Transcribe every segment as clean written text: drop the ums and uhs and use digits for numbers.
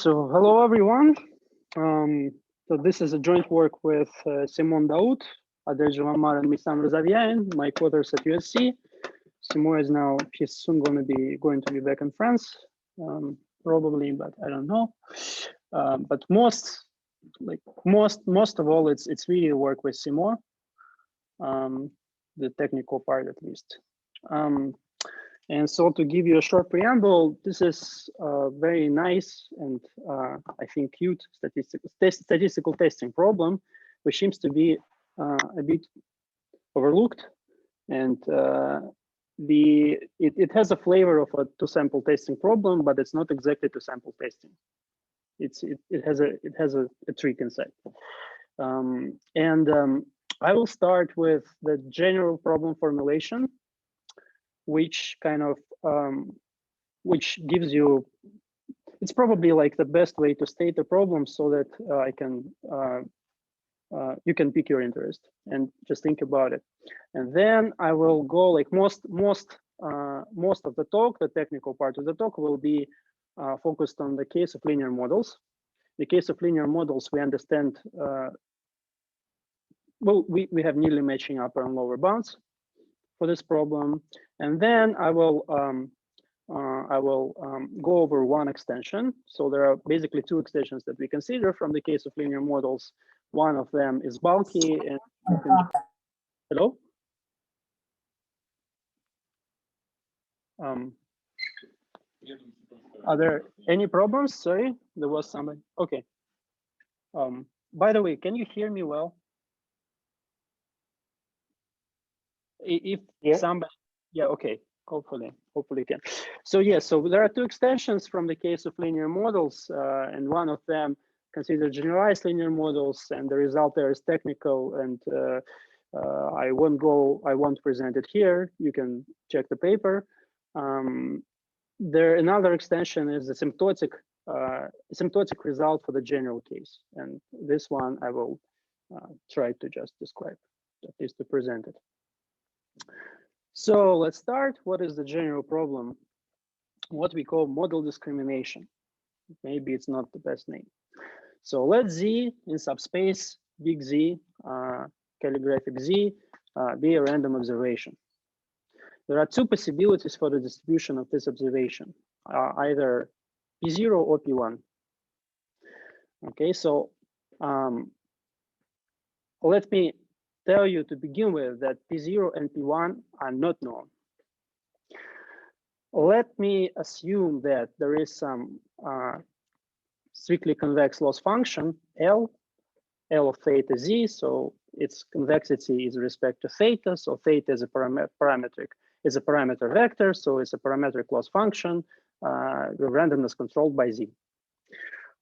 So hello everyone. So this is a joint work with Simon Daoud, Adel Amar, and Missam Rezavian, my co-authors at USC. Simon is now, he's soon going to be back in France, probably, but I don't know. But most of all, it's really work with Simon, the technical part at least. And so to give you a short preamble, this is a very nice and I think cute statistical testing problem, which seems to be a bit overlooked. And it has a flavor of a two-sample testing problem, but it's not exactly two-sample testing. It has a trick inside. I will start with the general problem formulation, which kind of which gives you, it's probably like the best way to state the problem so that you can pick your interest and just think about it. And then I will go like most of the talk, the technical part of the talk will be focused on the case of linear models. In the case of linear models, we understand, well, we have nearly matching upper and lower bounds for this problem. And then I will go over one extension. So there are basically two extensions that we consider from the case of linear models. One of them is bulky. And hello? Are there any problems? Sorry, there was somebody. Okay. By the way, can you hear me well? If somebody, yeah, okay, hopefully can. So yeah, so there are two extensions from the case of linear models, and one of them considered generalized linear models, and the result there is technical, and I won't present it here. You can check the paper. Another extension is the asymptotic result for the general case, and this one I will try to just describe, at least to present it. So let's start. What is the general problem? What we call model discrimination. Maybe it's not the best name. So let Z in subspace, big Z, calligraphic Z, be a random observation. There are two possibilities for the distribution of this observation, either P0 or P1. Okay, so let me tell you to begin with that P0 and P1 are not known. Let me assume that there is some strictly convex loss function, L of theta Z, so its convexity is with respect to theta, so theta is a parametric, is a parameter vector, so it's a parametric loss function, the randomness controlled by Z.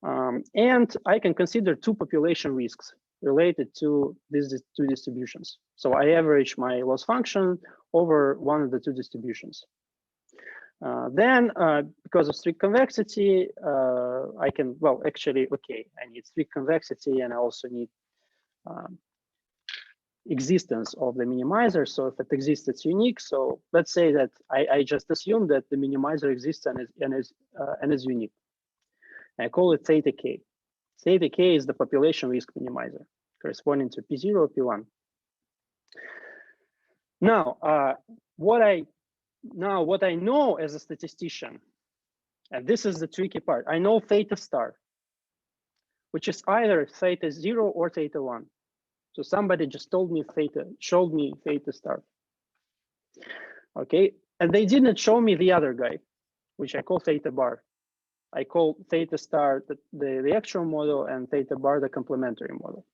And I can consider two population risks related to these two distributions. So I average my loss function over one of the two distributions. Then, because of strict convexity, I can, well, actually, okay, I need strict convexity and I also need existence of the minimizer. So if it exists, it's unique. So let's say that I just assume that the minimizer exists and is unique. I call it theta K. Theta K is the population risk minimizer corresponding to P0 or P1. Now, what I know as a statistician, and this is the tricky part, I know theta star, which is either theta 0 or theta 1. So somebody just showed me theta star. Okay, and they didn't show me the other guy, which I call theta bar. I call theta star the actual model and theta bar the complementary model.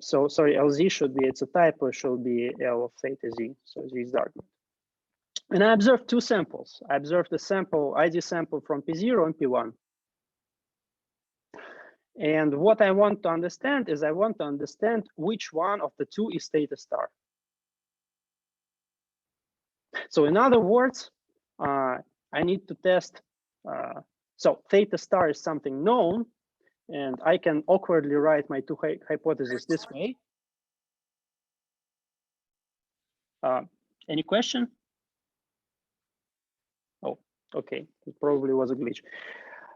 So sorry, LZ should be, it's a typo, should be L of theta Z, so Z is the argument. And I observed two samples. I observed the sample, ID sample from P0 and P1. And what I want to understand is I want to understand which one of the two is theta star. So in other words, I need to test, so theta star is something known, and I can awkwardly write my two hypotheses this way. Any question? Oh, Okay, it probably was a glitch.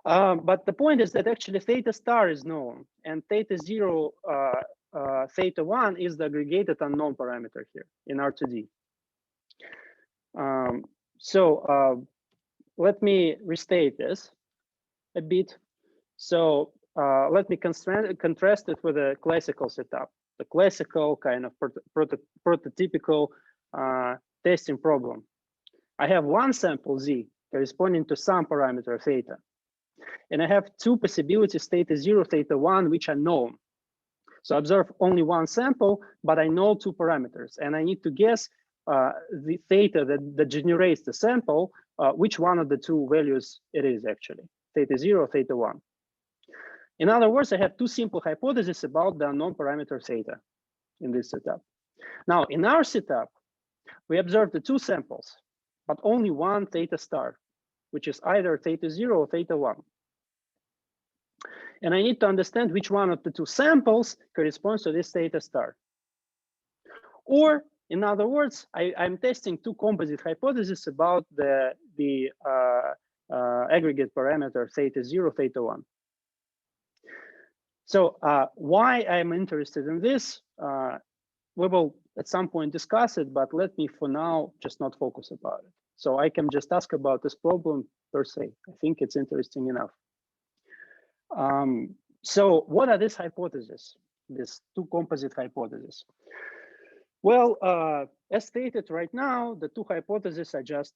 But the point is that actually theta star is known, and theta 0, theta 1 is the aggregated unknown parameter here in R2D. Let me restate this a bit. So let me contrast it with a classical setup, the classical kind of prototypical testing problem. I have one sample Z corresponding to some parameter theta. And I have two possibilities, theta 0, theta 1, which are known. So I observe only one sample, but I know two parameters. And I need to guess the theta that generates the sample, which one of the two values it is actually, theta 0, theta 1. In other words, I have two simple hypotheses about the unknown parameter theta in this setup. Now, in our setup, we observe the two samples, but only one theta star, which is either theta 0 or theta 1. And I need to understand which one of the two samples corresponds to this theta star. Or, in other words, I'm testing two composite hypotheses about the aggregate parameter theta 0, theta 1. So why I'm interested in this, we will at some point discuss it, but let me for now just not focus about it. So I can just ask about this problem per se. I think it's interesting enough. So what are these hypotheses, these two composite hypotheses? Well, as stated right now, the two hypotheses are just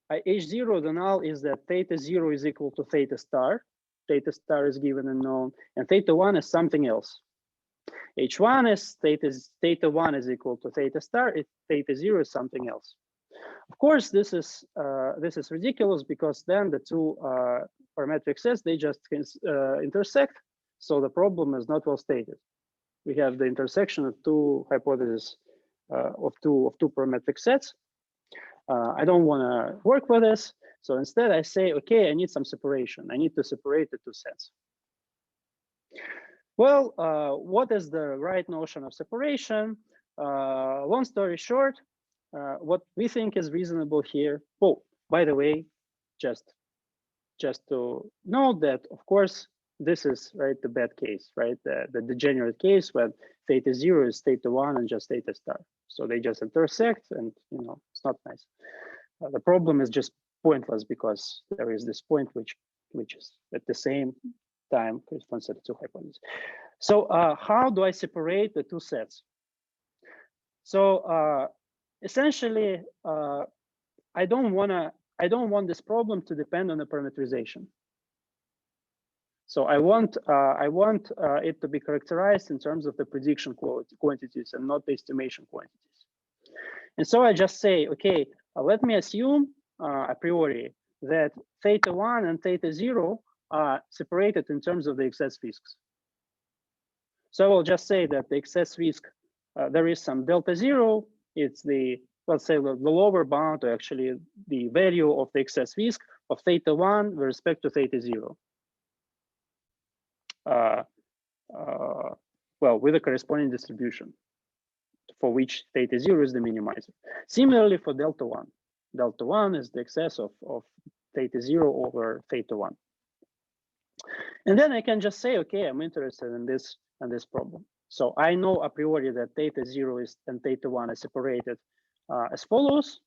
H0, the null is that theta 0 is equal to theta star. Theta star is given unknown, and theta 1 is something else. H1 is theta 1 is equal to theta star, theta 0 is something else. Of course, this is ridiculous because then the two parametric sets, they just intersect. So the problem is not well stated. We have the intersection of two hypotheses of two parametric sets. I don't want to work with this. So instead I say, okay, I need some separation. I need to separate the two sets. Well, what is the right notion of separation? Long story short, what we think is reasonable here. Oh, by the way, just to note that, of course, this is the bad case, right? The degenerate case when theta 0 is theta 1 and just theta star. So they just intersect, and it's not nice. The problem is just pointless because there is this point which is at the same time corresponds to the two hypotheses. So how do I separate the two sets? So essentially, I don't want this problem to depend on the parameterization. So I want it to be characterized in terms of the prediction quantities and not the estimation quantities. And so I just say, okay, let me assume a priori that theta 1 and theta 0 are separated in terms of the excess risks. So I will just say that the excess risk, there is some delta 0. It's let's say the lower bound, or actually the value of the excess risk of theta 1 with respect to theta 0. Well, with a corresponding distribution for which theta 0 is the minimizer. Similarly for delta 1. Delta 1 is the excess of theta 0 over theta 1. And then I can just say, okay, I'm interested in this problem. So I know a priori that theta 0 and theta 1 are separated as follows.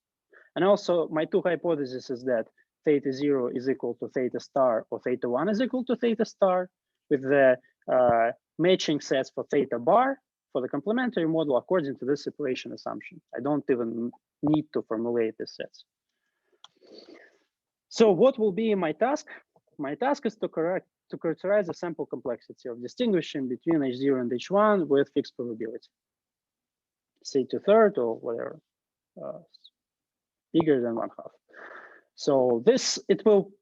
And also my two hypotheses is that theta 0 is equal to theta star or theta 1 is equal to theta star with the matching sets for theta bar for the complementary model according to this separation assumption. I don't even need to formulate the sets. So what will be my task? My task is to characterize the sample complexity of distinguishing between H0 and H1 with fixed probability. Say 2/3 or whatever, bigger than 1/2. So it will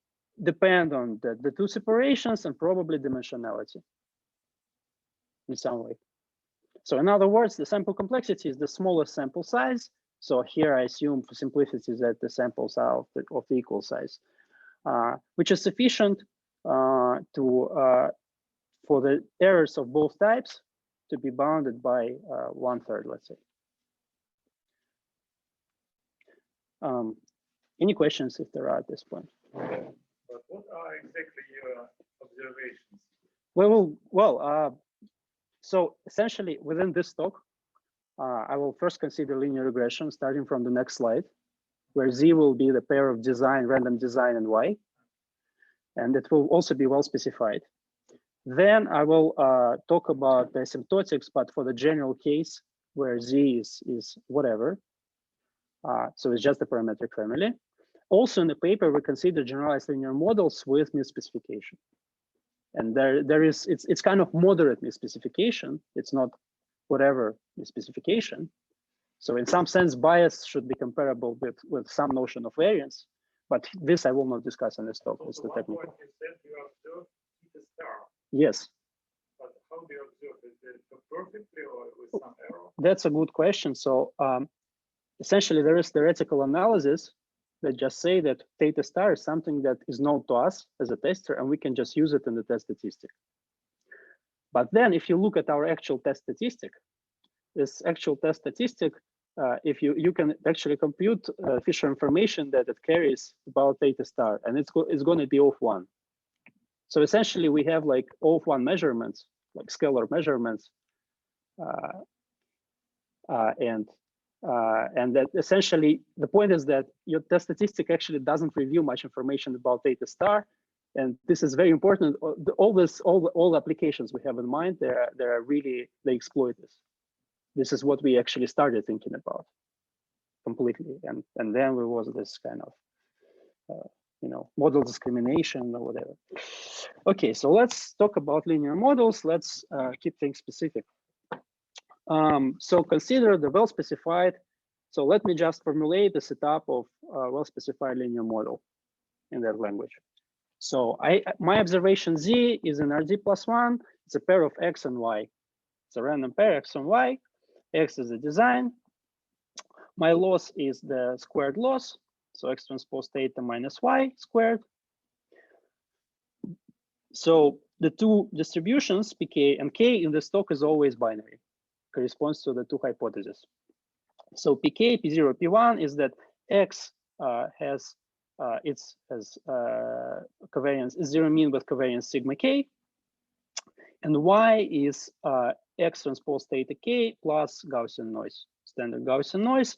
depend on the two separations and probably dimensionality in some way. So in other words, the sample complexity is the smallest sample size. So here I assume for simplicity that the samples are of the equal size, which is sufficient for the errors of both types to be bounded by 1/3, let's say. Any questions if there are at this point? But what are exactly your observations? So essentially within this talk, I will first consider linear regression starting from the next slide, where Z will be the pair of design, random design, and Y. And it will also be well specified. Then I will talk about the asymptotics, but for the general case where Z is whatever. So it's just a parametric family. Also in the paper, we consider generalized linear models with misspecification. And it's kind of moderate misspecification. It's not whatever misspecification. So in some sense, bias should be comparable with some notion of variance. But this I will not discuss in this talk. It's the technical. You said you observed theta star. Yes. But how do you observe it? Is it perfectly or with some error? That's a good question. So essentially, there is theoretical analysis that just say that theta star is something that is known to us as a tester, and we can just use it in the test statistic. But then if you look at our actual test statistic, this actual test statistic, if you can actually compute Fisher information that it carries about theta star, and it's going to be O of 1. So essentially, we have like O of 1 measurements, like scalar measurements, and that essentially the point is that your test statistic actually doesn't reveal much information about theta star, and this is very important. All the applications we have in mind, they exploit this. This is what we actually started thinking about completely, and then there was this kind of model discrimination or whatever. Okay, so let's talk about linear models. Let's keep things specific. So consider the well-specified. So let me just formulate the setup of a well-specified linear model in that language. So my observation Z is an RD plus 1. It's a pair of X and Y. It's a random pair X and Y. X is the design. My loss is the squared loss. So X transpose theta minus Y squared. So the two distributions, PK and K, in this talk is always binary, corresponds to the two hypotheses. So PK, P0, P1 is that X has covariance is zero mean with covariance sigma K, and Y is X transpose theta K plus Gaussian noise, standard Gaussian noise.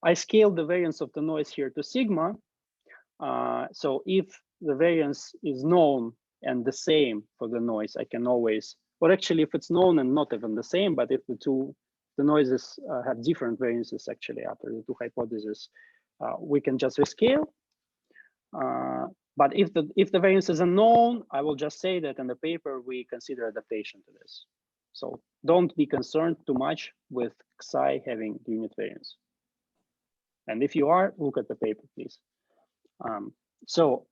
I scale the variance of the noise here to sigma. So if the variance is known and the same for the noise, I can always, or actually if it's known and not even the same, but if the noises have different variances actually after the two hypotheses, we can just rescale. But if the variance is unknown, I will just say that in the paper we consider adaptation to this. So don't be concerned too much with Xi having unit variance. And if you are, look at the paper, please. So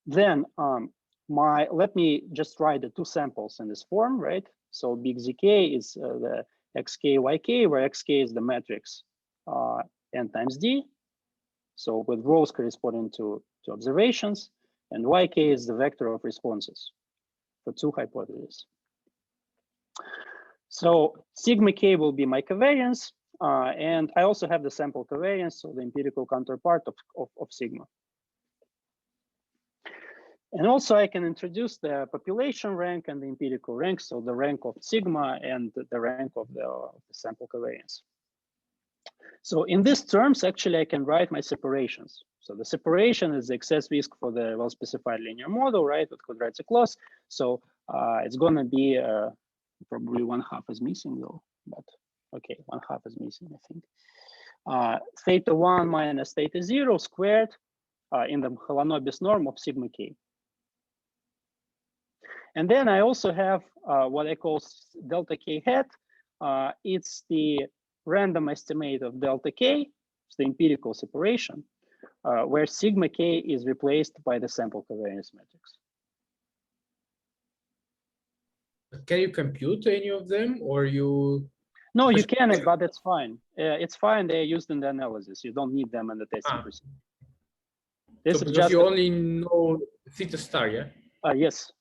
then let me just write the two samples in this form, right? So big ZK is the XK, YK, where XK is the matrix N times D. So with rows corresponding to observations, and YK is the vector of responses for two hypotheses. So sigma K will be my covariance, and I also have the sample covariance, so the empirical counterpart of sigma. And also I can introduce the population rank and the empirical rank, so the rank of sigma and the rank of the sample covariance. So in these terms, actually, I can write my separations. So the separation is the excess risk for the well-specified linear model, right, with quadratic loss. So it's going to be probably 1/2 is missing though, but okay, 1/2 is missing, I think. Theta 1 minus theta 0 squared in the Mahalanobis norm of sigma K. And then I also have what I call delta K hat. It's the random estimate of delta K, it's the empirical separation, where sigma K is replaced by the sample covariance matrix. Can you compute any of them, or you? No, you can, but it's fine. It's fine. They're used in the analysis. You don't need them in the testing procedure. This so is because just you only know theta star, yeah? Yes.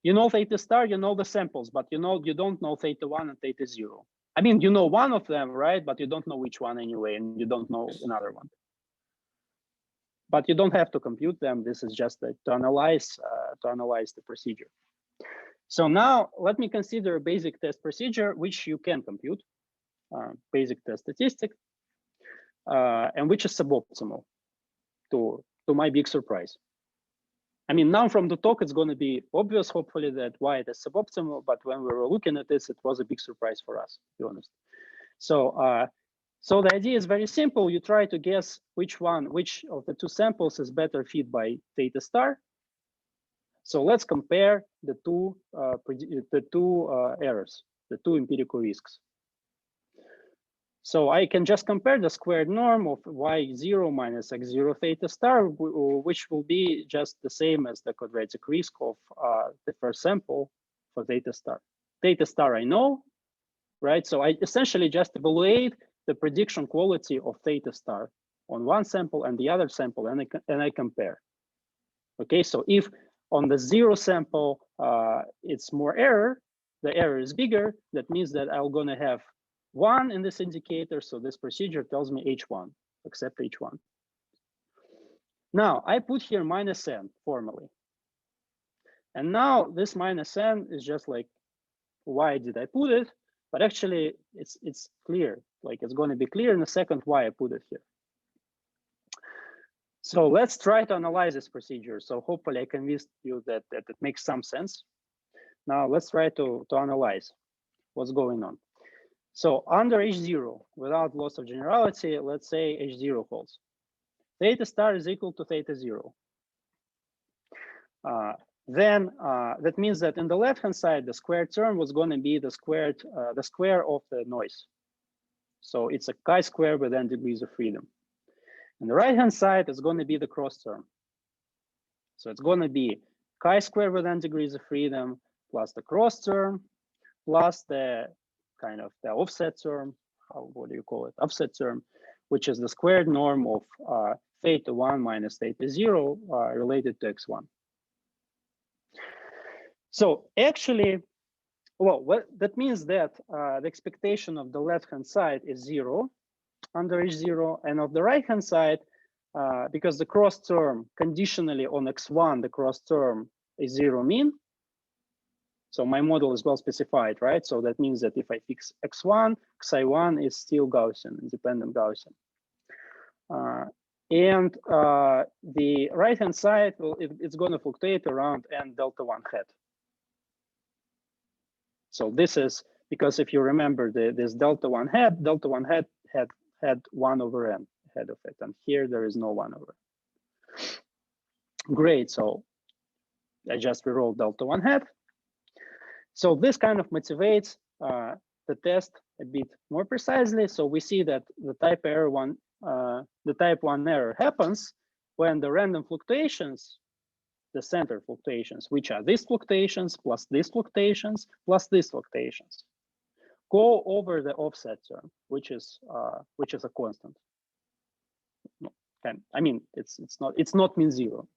You know theta star, you know the samples, but you don't know theta 1 and theta 0. I mean, you know one of them, right? But you don't know which one anyway, and you don't know another one. but you don't have to compute them. This is just to analyze the procedure. So now let me consider a basic test procedure, which you can compute, basic test statistic, and which is suboptimal to my big surprise. I mean, now from the talk, it's going to be obvious, hopefully, that why it is suboptimal. But when we were looking at this, it was a big surprise for us, to be honest. So, so the idea is very simple. You try to guess which of the two samples is better fit by theta star. So let's compare the two errors, the two empirical risks. So I can just compare the squared norm of y0 minus x0 theta star, which will be just the same as the quadratic risk of the first sample for theta star. Theta star I know, right? So I essentially just evaluate the prediction quality of theta star on one sample and the other sample, and I compare. Okay, so if on the 0 sample it's more error, the error is bigger, that means that I'm gonna have 1 in this indicator, so this procedure tells me H1, accept H1. Now, I put here minus n formally. And now this minus n is just like, why did I put it? But actually, it's clear. Like, it's going to be clear in a second why I put it here. So let's try to analyze this procedure. So hopefully I convinced you that it makes some sense. Now let's try to analyze what's going on. So under H0, without loss of generality, let's say H0 holds. Theta star is equal to theta 0. Then that means that in the left-hand side, the squared term was going to be the square of the noise. So it's a chi-square with n degrees of freedom. And the right-hand side is going to be the cross term. So it's going to be chi-square with n degrees of freedom plus the cross term plus the kind of the offset term, what do you call it? Offset term, which is the squared norm of theta 1 minus theta 0 related to x1. So actually, well, that means that the expectation of the left-hand side is 0 under H0, and of the right-hand side, because the cross term conditionally on x1, the cross term is 0 mean. So my model is well specified, right? So that means that if I fix x1, xi1 is still Gaussian, independent Gaussian. And the right-hand side, well, it's going to fluctuate around n delta 1 hat. So this is because if you remember this delta 1 hat had 1 over n ahead of it, and here there is no 1 over n. Great, so I just rewrote delta 1 hat. So this kind of motivates the test a bit more precisely. So we see that the type 1 error happens when the random fluctuations, the center fluctuations, which are these fluctuations plus these fluctuations plus these fluctuations, go over the offset term, which is a constant. I mean, it's not mean 0.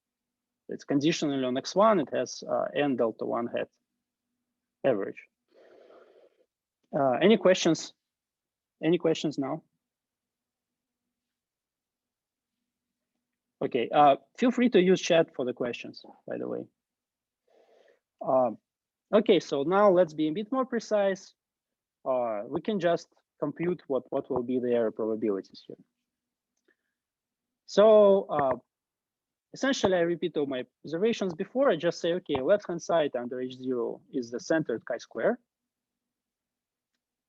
It's conditionally on x1. It has n delta 1 hat average. Any questions? Any questions now? Okay, feel free to use chat for the questions, by the way. Okay, so now let's be a bit more precise. We can just compute what will be the error probabilities here. So essentially, I repeat all my observations before. I just say, okay, left-hand side under H0 is the centered chi-square.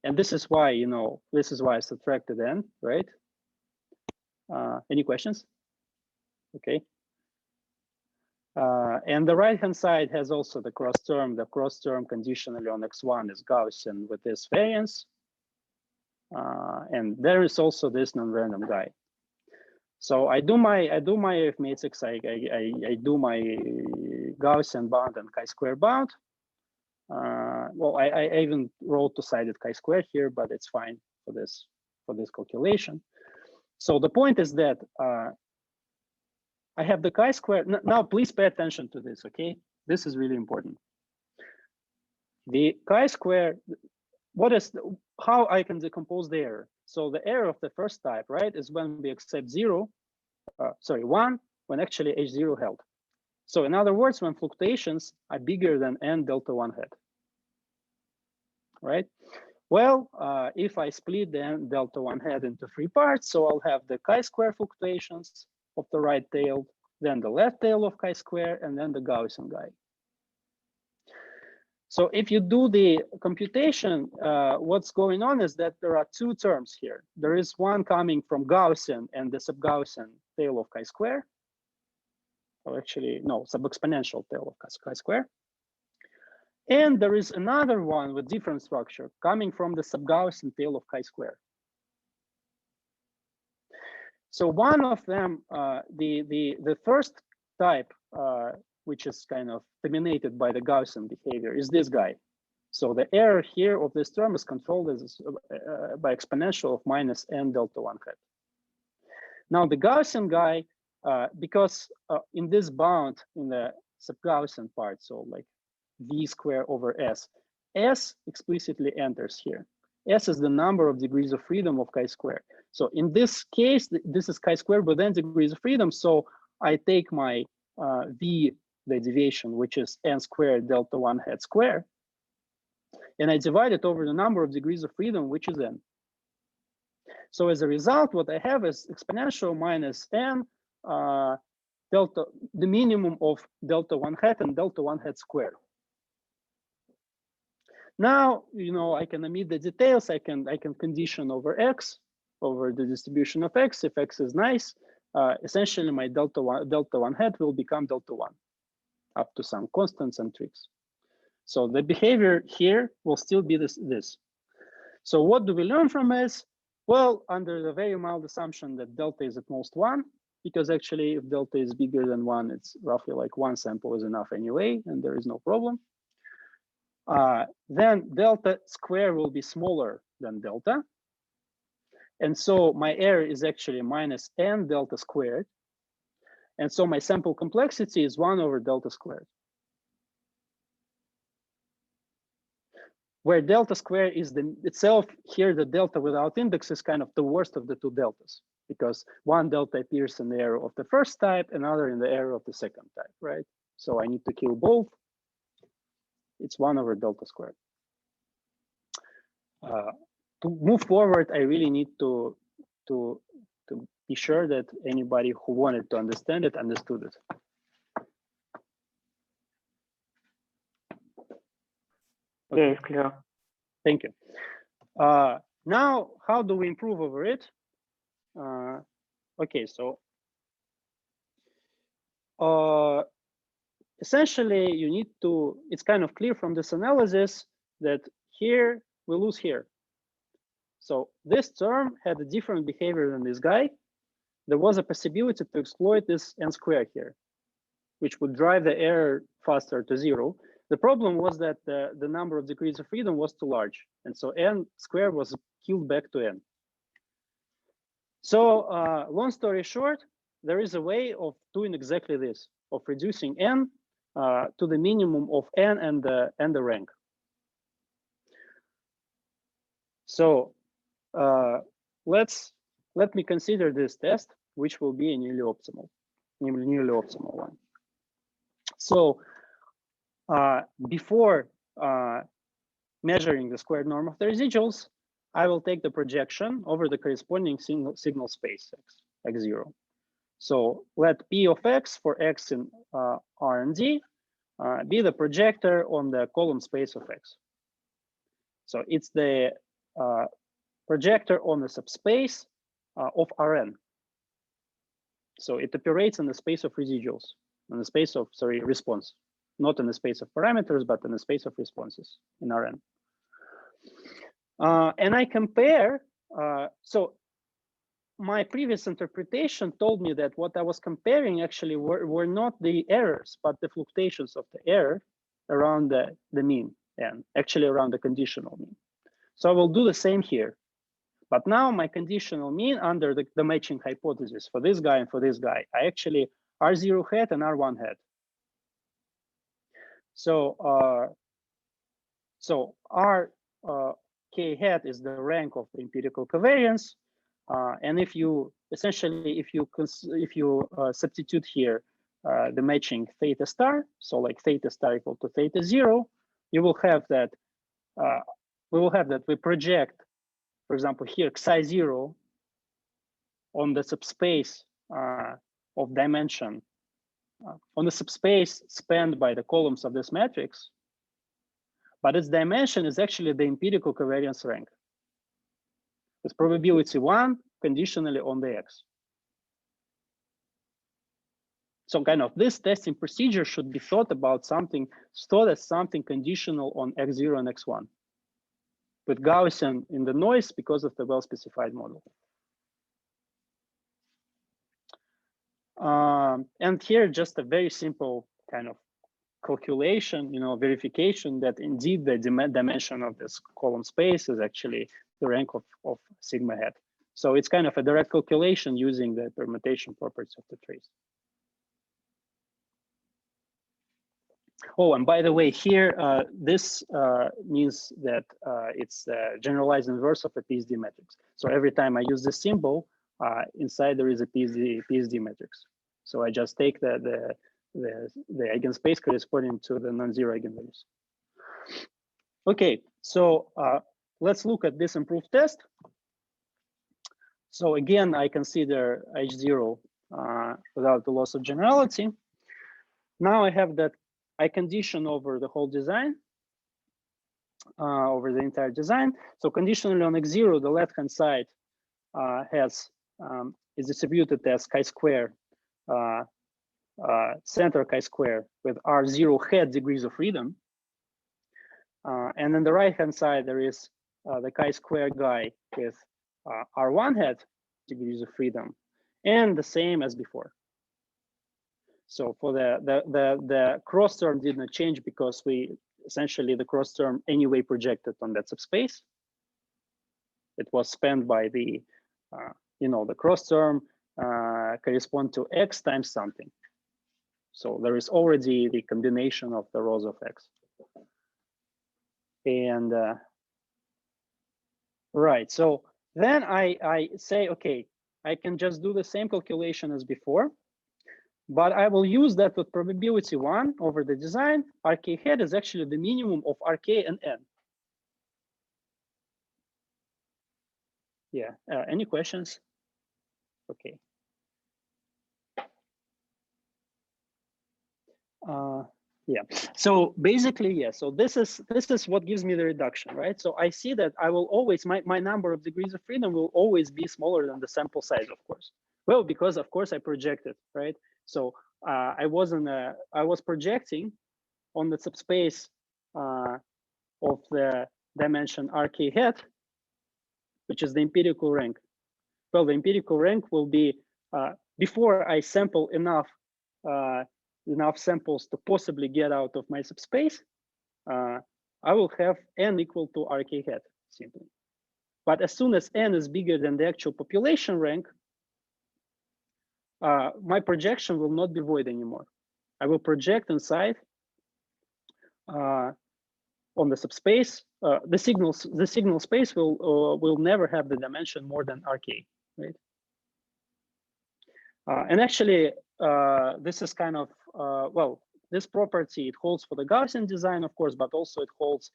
And this is why, this is why I subtracted n, right? Any questions? Okay. And the right-hand side has also the cross term. The cross term conditionally on x1 is Gaussian with this variance. And there is also this non-random guy. So I do my arithmetics. I do my Gaussian bound and chi-square bound. Well, I even wrote two-sided chi-square here, but it's fine for this calculation. So the point is that I have the chi-square. Now, please pay attention to this, okay? This is really important. The chi-square, how I can decompose the error. So the error of the first type, right, is when we accept 1 when actually H0 held. So in other words, when fluctuations are bigger than n delta 1 hat, right? Well, if I split the n delta 1 hat into 3 parts, so I'll have the chi-square fluctuations of the right tail, then the left tail of chi-square, and then the Gaussian guy. So if you do the computation, what's going on is that there are 2 terms here. There is one coming from Gaussian and the sub-Gaussian tail of chi-square. Or actually, no, sub-exponential tail of chi-square. And there is another one with different structure coming from the sub-Gaussian tail of chi-square. So one of them, the first type, which is kind of dominated by the Gaussian behavior, is this guy. So the error here of this term is controlled as, by exponential of minus n delta 1 hat. Now the Gaussian guy, because in this bound in the sub-Gaussian part, so like v square over s, s explicitly enters here. S is the number of degrees of freedom of chi-square. So in this case, this is chi-square with n degrees of freedom. So I take my v, the deviation, which is n squared delta 1 hat square, and I divide it over the number of degrees of freedom, which is n. So as a result, what I have is exponential minus n delta, the minimum of delta 1 hat and delta 1 hat square. Now, you know, I can omit the details. I can condition over x, over the distribution of x. If x is nice, essentially my delta 1 hat will become delta 1 up to some constants and tricks. So the behavior here will still be this. So what do we learn from this? Well, under the very mild assumption that delta is at most 1, because actually if delta is bigger than 1, it's roughly like 1 sample is enough anyway, and there is no problem. Then delta square will be smaller than delta. And so my error is actually minus n delta squared. And so my sample complexity is 1 over delta squared. Where delta square is itself here, the delta without index is kind of the worst of the 2 deltas, because one delta appears in the error of the first type, another in the error of the second type, right? So I need to kill both. It's 1 over delta squared. To move forward, I really need to be sure that anybody who wanted to understand it understood it. Okay. Yes, clear. Thank you. Now, how do we improve over it? Okay, so essentially you need to, it's kind of clear from this analysis that here we lose here. So this term had a different behavior than this guy. There was a possibility to exploit this n square here, which would drive the error faster to 0. The problem was that the number of degrees of freedom was too large. And so n square was killed back to n. So long story short, there is a way of doing exactly this, of reducing n to the minimum of n and the rank. So let me consider this test, which will be a nearly optimal one. So before measuring the squared norm of the residuals, I will take the projection over the corresponding signal space x0. So let P of x for x in R and D be the projector on the column space of x. So it's the projector on the subspace of Rn. So it operates in the space of residuals, in the space of, response, not in the space of parameters, but in the space of responses in Rn. And I compare, so my previous interpretation told me that what I was comparing actually were not the errors, but the fluctuations of the error around the mean, and actually around the conditional mean. So I will do the same here. But now my conditional mean under the matching hypothesis for this guy and for this guy, I actually R0 hat and R1 hat. So R k hat is the rank of the empirical covariance. And if you essentially, if you substitute here the matching theta star, so like theta star equal to theta 0, you will have that we project, for example, here psi 0 on the subspace of dimension on the subspace spanned by the columns of this matrix, but its dimension is actually the empirical covariance rank with probability 1 conditionally on the x. So kind of this testing procedure should be thought as something conditional on x0 and x1 with Gaussian in the noise because of the well-specified model. And here just a very simple kind of calculation, verification that indeed the dimension of this column space is actually the rank of sigma hat. So it's kind of a direct calculation using the permutation properties of the trace. Oh, and by the way, here, this means that it's the generalized inverse of a PSD matrix. So every time I use this symbol, inside there is a PSD matrix. So I just take the eigenspace corresponding to the non-zero eigenvalues. Okay, so let's look at this improved test. So again, I consider H0 without the loss of generality. Now I have that I condition over the whole design, over the entire design. So conditionally on x0, the left-hand side is distributed as chi-square, center chi-square with R0 hat degrees of freedom. And on the right-hand side, there is the chi-square guy with R1 hat degrees of freedom, and the same as before. So for the cross term did not change because we essentially the cross term anyway projected on that subspace. It was spanned by the the cross term correspond to x times something. So there is already the combination of the rows of x. And right, so then I say, okay, I can just do the same calculation as before, but I will use that with probability 1 over the design. RK hat is actually the minimum of RK and N. Yeah, any questions? Okay. Yeah, so basically, yeah, so this is what gives me the reduction, right? So I see that I will always, my number of degrees of freedom will always be smaller than the sample size, of course. Well, because of course I projected, right? So I was projecting on the subspace of the dimension RK hat, which is the empirical rank. Well, the empirical rank will be, before I sample enough samples to possibly get out of my subspace, I will have N equal to RK hat simply. But as soon as N is bigger than the actual population rank, my projection will not be void anymore. I will project inside on the subspace. The signal space will never have the dimension more than RK, right? And actually, this is kind of, well, this property, it holds for the Gaussian design, of course, but also it holds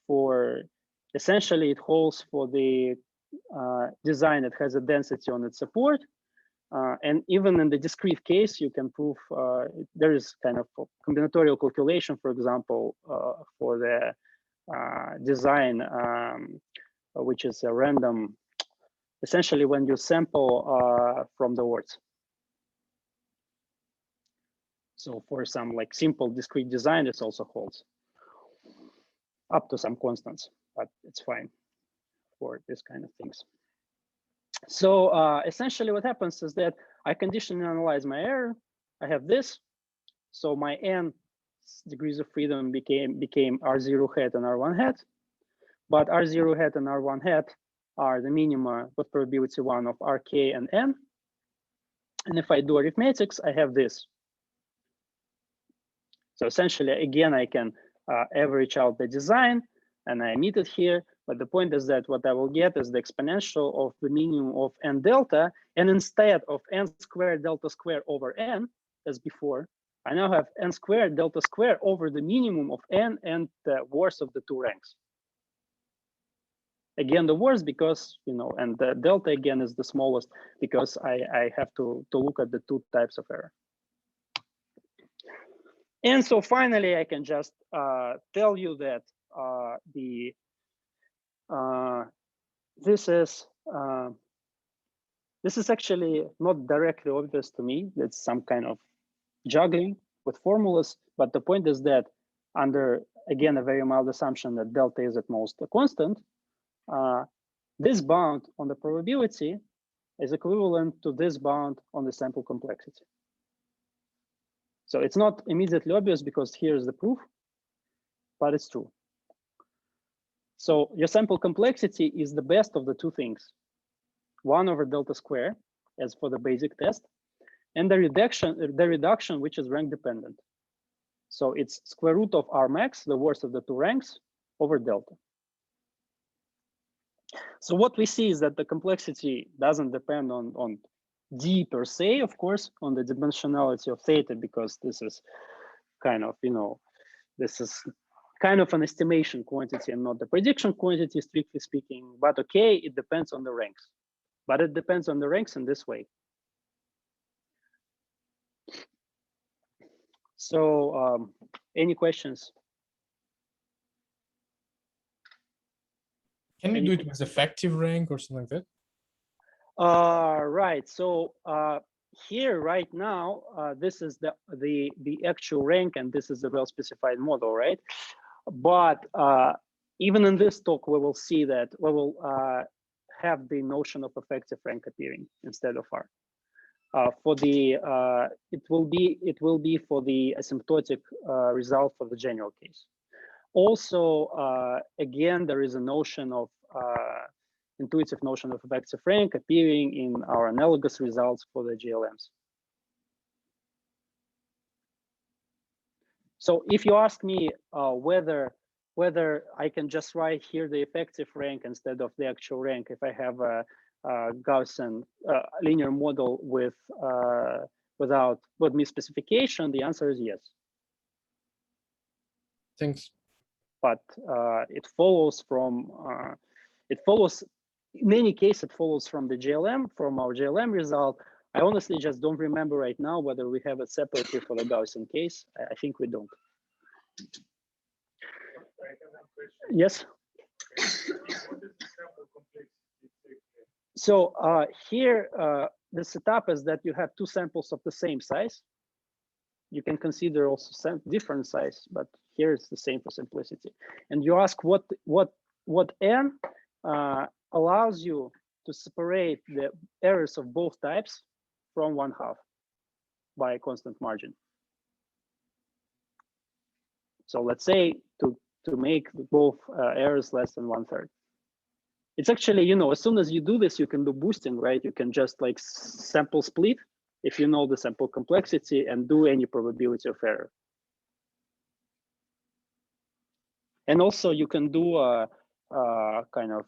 for, essentially it holds for the design that has a density on its support. And even in the discrete case, you can prove there is kind of a combinatorial calculation, for example, for the design, which is a random, essentially when you sample from the words. So for some like simple discrete design, this also holds up to some constants, but it's fine for this kind of things. So essentially what happens is that I conditionally analyze my error. I have this. So my N degrees of freedom became R0 hat and R1 hat. But R0 hat and R1 hat are the minima with probability 1 of RK and N. And if I do arithmetics, I have this. So essentially, again, I can average out the design, and I emit it here. But the point is that what I will get is the exponential of the minimum of n delta, and instead of n squared delta square over n, as before, I now have n squared delta square over the minimum of n and the worst of the two ranks. Again, the worst because, and the delta again is the smallest because I have to look at the two types of error. And so finally, I can just tell you that this is actually not directly obvious to me. It's some kind of juggling with formulas, but the point is that under, again, a very mild assumption that delta is at most a constant, this bound on the probability is equivalent to this bound on the sample complexity. So it's not immediately obvious because here's the proof, but it's true. So your sample complexity is the best of the two things. 1 over delta square, as for the basic test, and the reduction which is rank dependent. So it's square root of R max, the worst of the two ranks, over delta. So what we see is that the complexity doesn't depend on D per se, of course, on the dimensionality of theta, because this is kind of, this is kind of an estimation quantity and not the prediction quantity, strictly speaking. But okay, it depends on the ranks. But it depends on the ranks in this way. So any questions? Can you do it with effective rank or something like that? Right. So here right now, this is the actual rank, and this is the well-specified model, right? But even in this talk, we will see that we will have the notion of effective rank appearing instead of R. For the it will be for the asymptotic result for the general case. Also, again, there is a notion of intuitive notion of effective rank appearing in our analogous results for the GLMs. So if you ask me whether I can just write here the effective rank instead of the actual rank if I have a Gaussian linear model with without misspecification, the answer is yes. Thanks. But it follows from in any case, it follows from the GLM, from our GLM result. I honestly just don't remember right now whether we have it separately for the Gaussian case. I think we don't. Yes. So here, the setup is that you have two samples of the same size. You can consider also different size, but here it's the same for simplicity. And you ask what n allows you to separate the errors of both types from 1/2 by a constant margin. So let's say to make both errors less than 1/3. It's actually, as soon as you do this, you can do boosting, right? You can just like sample split if you know the sample complexity and do any probability of error. And also you can do a kind of,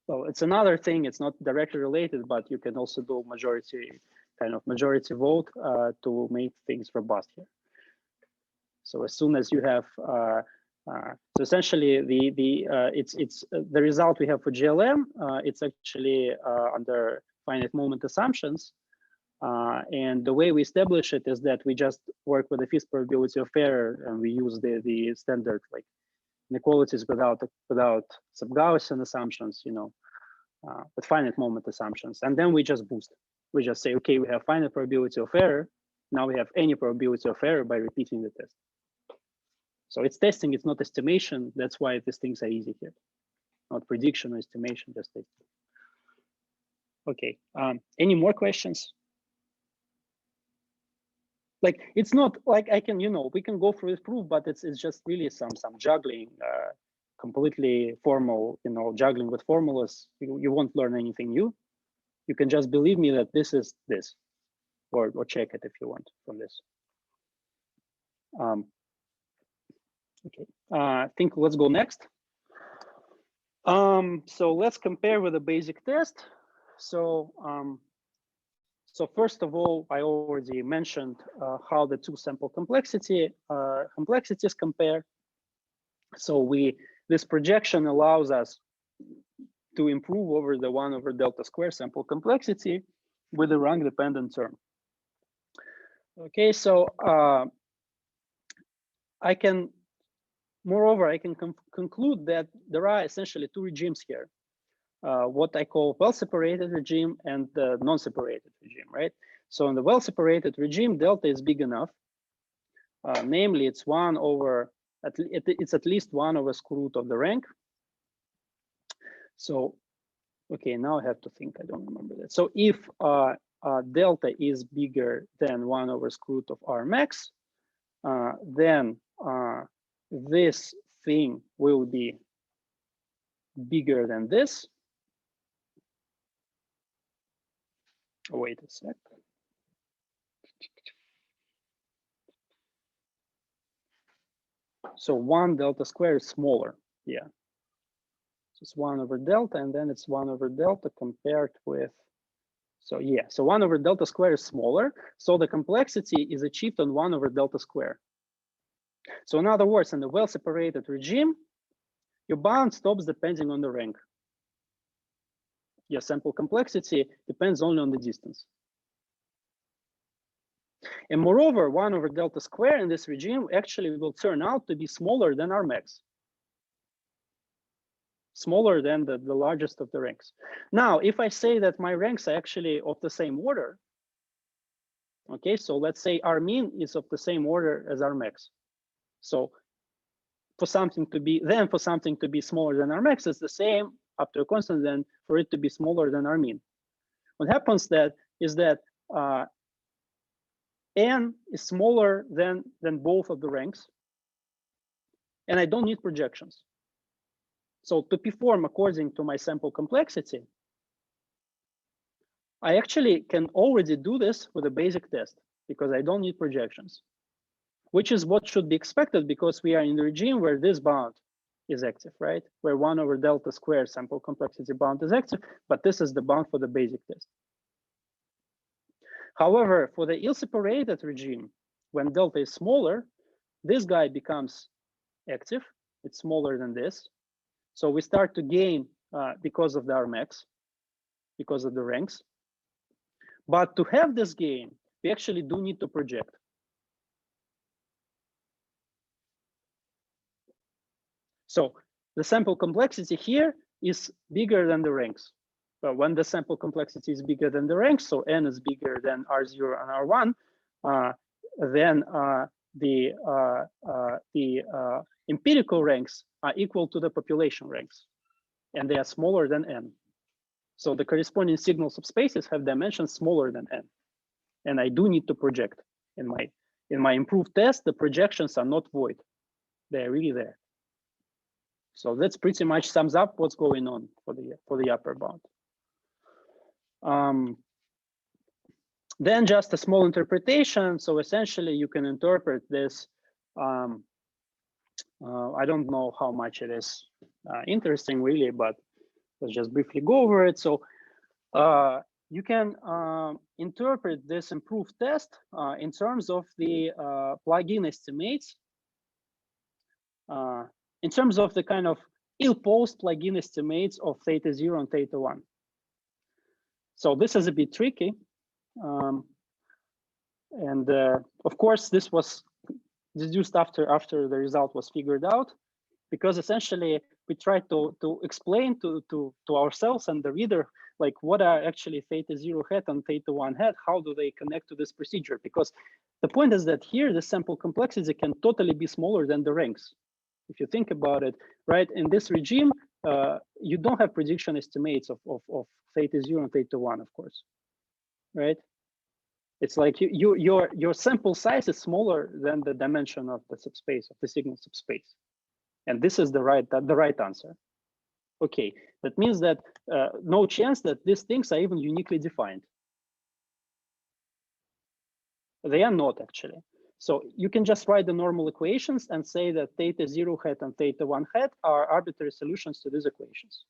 well, it's another thing, it's not directly related, but you can also do majority vote to make things robust here. So as soon as you have, so essentially the result we have for GLM, it's actually under finite moment assumptions. And the way we establish it is that we just work with the fifth probability of error, and we use the standard like inequalities without sub-Gaussian assumptions, with finite moment assumptions, and then we just boost. We just say, okay, we have finite probability of error. Now we have any probability of error by repeating the test. So it's testing, it's not estimation. That's why these things are easy here. Not prediction or estimation, just testing. Okay, any more questions? Like, it's not like I can, we can go through this proof, but it's just really some juggling, completely formal, juggling with formulas. You won't learn anything new. You can just believe me that this is this, or check it if you want from this. Okay, I think let's go next. So let's compare with a basic test. So, so first of all, I already mentioned how the two sample complexities compare. So this projection allows us to improve over the 1 over delta square sample complexity with a rank dependent term. Okay, so moreover, I can conclude that there are essentially two regimes here. What I call well-separated regime and the non-separated regime, right? So in the well-separated regime, delta is big enough. Namely, it's it's at least 1 over square root of the rank. So, okay, now I have to think. I don't remember that. So if delta is bigger than 1 over square root of R max, then this thing will be bigger than this. Wait a sec. So 1 delta square is smaller. Yeah. So it's 1 over delta, and then it's 1 over delta compared with. So yeah, so 1 over delta square is smaller. So the complexity is achieved on 1 over delta square. So in other words, in the well-separated regime, your bound stops depending on the rank. Your sample complexity depends only on the distance. And moreover, 1 over delta square in this regime actually will turn out to be smaller than our max. Smaller than the largest of the ranks. Now, if I say that my ranks are actually of the same order, okay, so let's say our mean is of the same order as our max. So for something to be smaller than our max, it's the same up to a constant then for it to be smaller than our mean. What happens is that n is smaller than both of the ranks, and I don't need projections. So to perform according to my sample complexity, I actually can already do this with a basic test because I don't need projections, which is what should be expected because we are in the regime where this bound is active, right? Where 1 over delta square sample complexity bound is active, but this is the bound for the basic test. However, for the ill-separated regime, when delta is smaller, this guy becomes active. It's smaller than this. So we start to gain because of the Rmax, because of the ranks. But to have this gain, we actually do need to project. So the sample complexity here is bigger than the ranks. But when the sample complexity is bigger than the ranks, so n is bigger than R0 and R1, then the empirical ranks are equal to the population ranks, and they are smaller than n. So the corresponding signal subspaces have dimensions smaller than n, and I do need to project. In my improved test, the projections are not void; they are really there. So that's pretty much sums up what's going on for the upper bound. Then just a small interpretation. So essentially, you can interpret this. I don't know how much it is interesting, really, but let's just briefly go over it. So you can interpret this improved test in terms of the plugin estimates, in terms of the kind of ill-posed plugin estimates of theta 0 and theta 1. So this is a bit tricky. And of course, this was deduced after the result was figured out, because essentially we tried to explain to ourselves and the reader, like what are actually theta 0 hat and theta 1 hat, how do they connect to this procedure? Because the point is that here the sample complexity can totally be smaller than the ranks. If you think about it, right, in this regime, you don't have prediction estimates of theta 0 and theta 1, of course, right? It's like your sample size is smaller than the dimension of the subspace, of the signal subspace. And this is the right answer. Okay, that means that no chance that these things are even uniquely defined. They are not actually. So you can just write the normal equations and say that theta 0 hat and theta 1 hat are arbitrary solutions to these equations.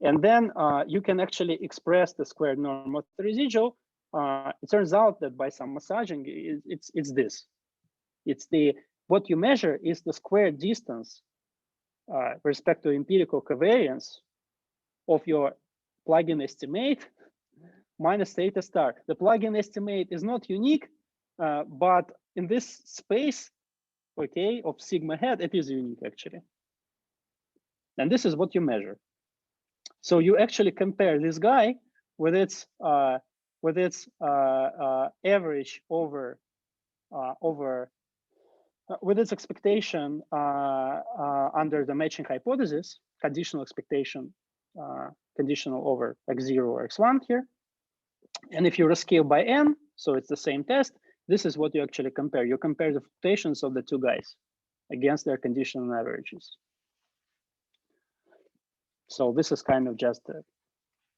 And then you can actually express the squared norm of the residual. It turns out that by some massaging, it's this. It's what you measure is the squared distance respect to empirical covariance of your plugin estimate minus theta star. The plugin estimate is not unique, but in this space, okay, of sigma hat, it is unique actually. And this is what you measure. So you actually compare this guy with its average over with its expectation under the matching hypothesis, conditional expectation, conditional over x0 or x1 here. And if you rescale by n, so it's the same test, this is what you actually compare. You compare the fluctuations of the two guys against their conditional averages. So this is kind of just a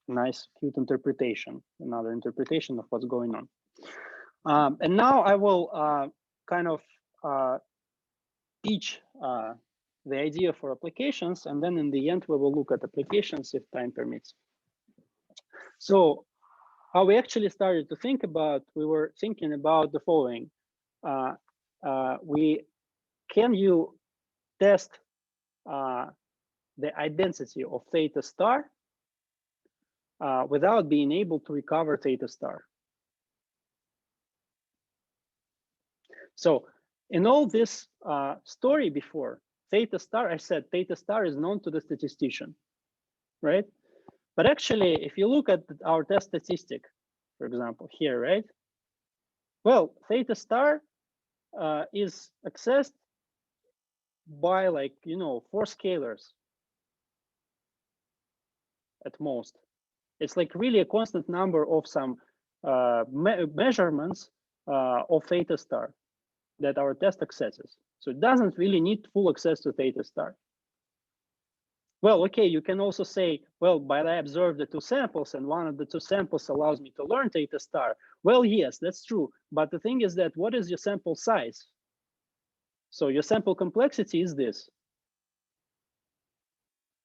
nice, cute interpretation, another interpretation of what's going on. And now I will kind of teach the idea for applications, and then in the end we will look at applications if time permits. So how we actually started to think about, we were thinking about the following. Can you test the identity of theta star without being able to recover theta star? So in all this story before, theta star, I said theta star is known to the statistician, right? But actually, if you look at our test statistic, for example, here, right? Well, theta star is accessed by, like, 4 scalars at most. It's like really a constant number of some measurements of theta star that our test accesses. So it doesn't really need full access to theta star. Well, okay, you can also say, well, but I observed the 2 samples and one of the 2 samples allows me to learn theta star. Well, yes, that's true. But the thing is that what is your sample size? So your sample complexity is this.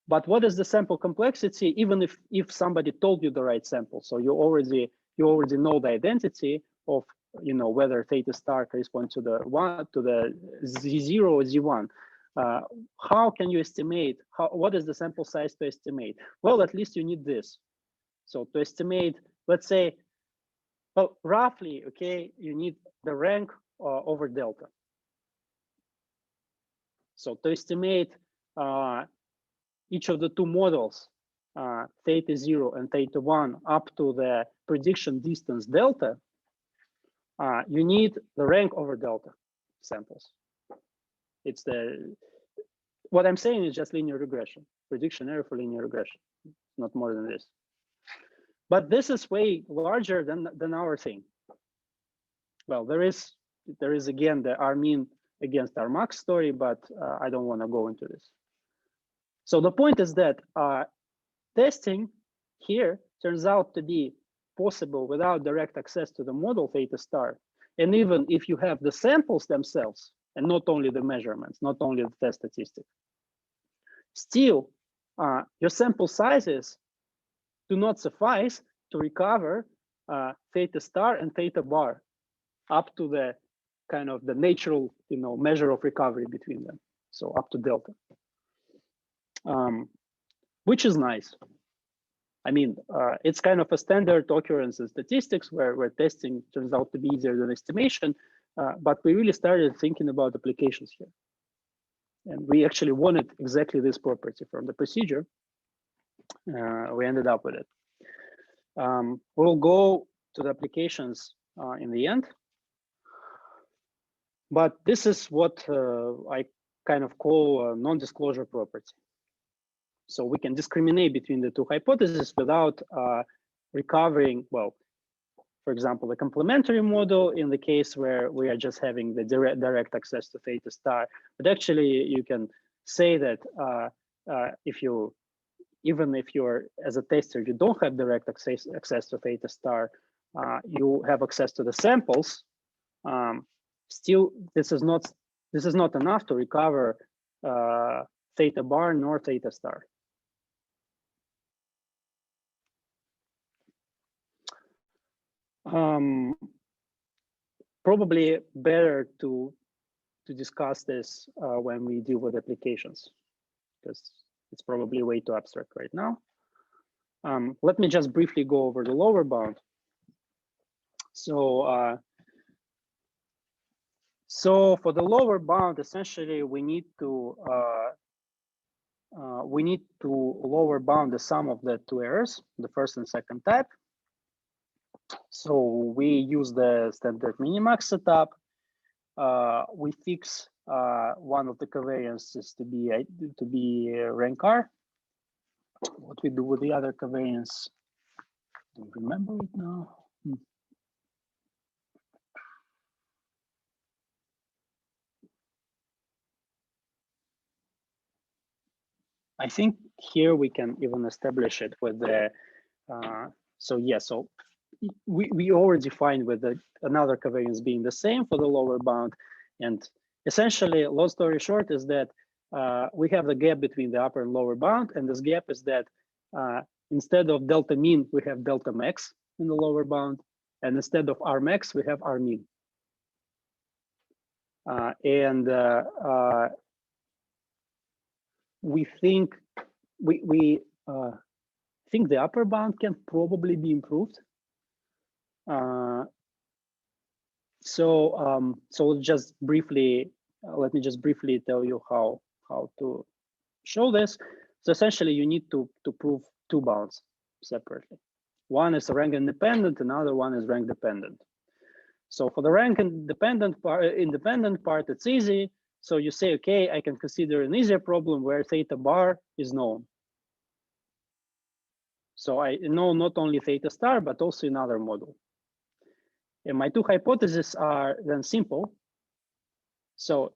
But what is the sample complexity, even if somebody told you the right sample? So you already know the identity of whether theta star corresponds to the Z0 or Z1. How can you estimate? What is the sample size to estimate? Well, at least you need this. So to estimate, let's say, well, roughly, okay, you need the rank over delta. So to estimate each of the 2 models, theta 0 and theta 1, up to the prediction distance delta, you need the rank over delta samples. It's what I'm saying is just linear regression, prediction error for linear regression, not more than this. But this is way larger than our thing. Well, there is again the R mean against R max story, but I don't want to go into this. So the point is that testing here turns out to be possible without direct access to the model theta star. And even if you have the samples themselves, and not only the measurements, not only the test statistic, still your sample sizes do not suffice to recover theta star and theta bar up to the kind of the natural measure of recovery between them. So up to delta. Which is nice. I mean, it's kind of a standard occurrence in statistics where testing turns out to be easier than estimation, but we really started thinking about applications here. And we actually wanted exactly this property from the procedure. We ended up with it. We'll go to the applications in the end. But this is what I kind of call a non-disclosure property. So we can discriminate between the 2 hypotheses without recovering, well, for example, the complementary model in the case where we are just having the direct access to theta star. But actually, you can say that even if you're, as a tester, you don't have direct access to theta star, you have access to the samples Still, this is not enough to recover theta bar nor theta star. Probably better to discuss this when we deal with applications, because it's probably way too abstract right now. Let me just briefly go over the lower bound. So for the lower bound, essentially we need to lower bound the sum of the two errors, the first and second type. So we use the standard minimax setup. We fix one of the covariances to be rank R. What we do with the other covariance, don't remember it now. I think here we can even establish it with the, so we already find with another covariance being the same for the lower bound. And essentially, long story short is that we have the gap between the upper and lower bound. And this gap is that instead of delta mean, we have delta max in the lower bound. And instead of R max, we have R mean. We think think the upper bound can probably be improved. So just briefly, let me just briefly tell you how to show this. So essentially, you need to prove two bounds separately. One is rank independent, another one is rank dependent. So for the rank independent part, it's easy. So you say, okay, I can consider an easier problem where theta bar is known. So I know not only theta star, but also another model. And my two hypotheses are then simple. So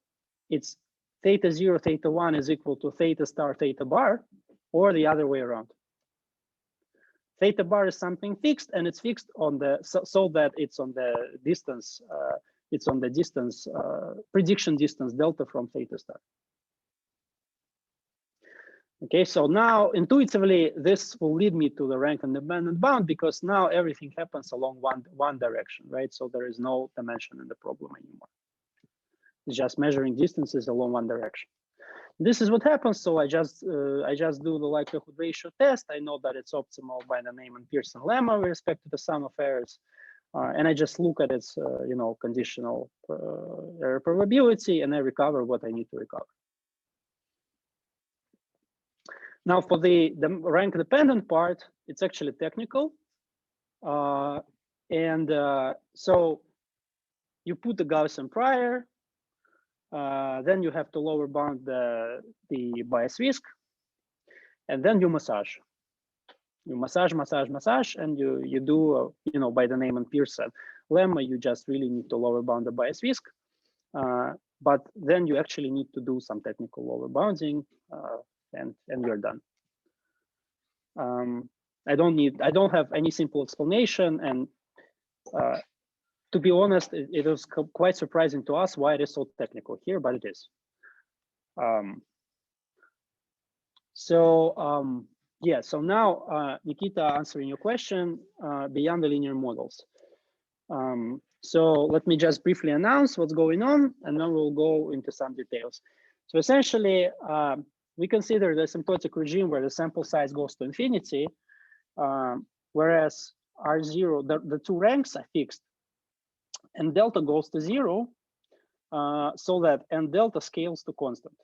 it's theta 0, theta 1 is equal to theta star, theta bar, or the other way around. Theta bar is something fixed, and it's fixed on the so that it's on the distance. It's on the distance prediction distance delta from theta star. Okay, so now intuitively this will lead me to the rank independent bound, because now everything happens along one direction, right? So there is no dimension in the problem anymore. It's just measuring distances along one direction. This is what happens. So I just do the likelihood ratio test. I know that it's optimal by the Neyman Pearson lemma with respect to the sum of errors, and I just look at its conditional error probability, and I recover what I need to recover. Now for the rank dependent part, it's actually technical, so you put the Gaussian prior. Then you have to lower bound the bias risk, and then you massage. You massage, and you do by the Neyman Pearson lemma. You just really need to lower bound the bias risk, but then you actually need to do some technical lower bounding, and you're done. I don't have any simple explanation, and to be honest, it was quite surprising to us why it is so technical here, but it is. Yeah, so now, Nikita, answering your question, beyond the linear models. So let me just briefly announce what's going on, and then we'll go into some details. So essentially, we consider the asymptotic regime where the sample size goes to infinity, whereas R0, the two ranks are fixed, and delta goes to 0, so that n delta scales to constant.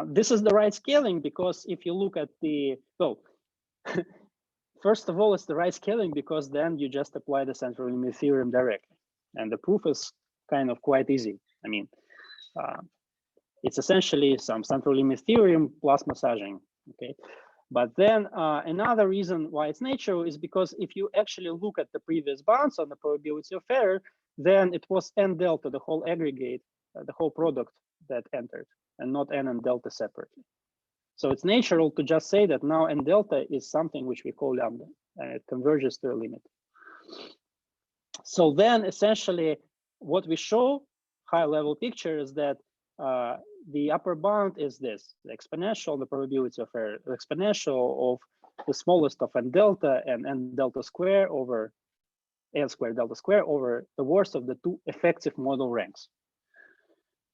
This is the right scaling, because if you look at first of all, it's the right scaling because then you just apply the central limit theorem directly, and the proof is kind of quite easy. I mean, it's essentially some central limit theorem plus massaging, okay? But then another reason why it's natural is because if you actually look at the previous bounds on the probability of error, then it was n delta, the whole aggregate, the whole product that entered, and not n and delta separately. So it's natural to just say that now n delta is something which we call lambda, and it converges to a limit. So then essentially what we show, high level picture, is that the upper bound is this, the exponential, the probability of error, the exponential of the smallest of n delta and n delta square over n squared delta square over the worst of the two effective model ranks.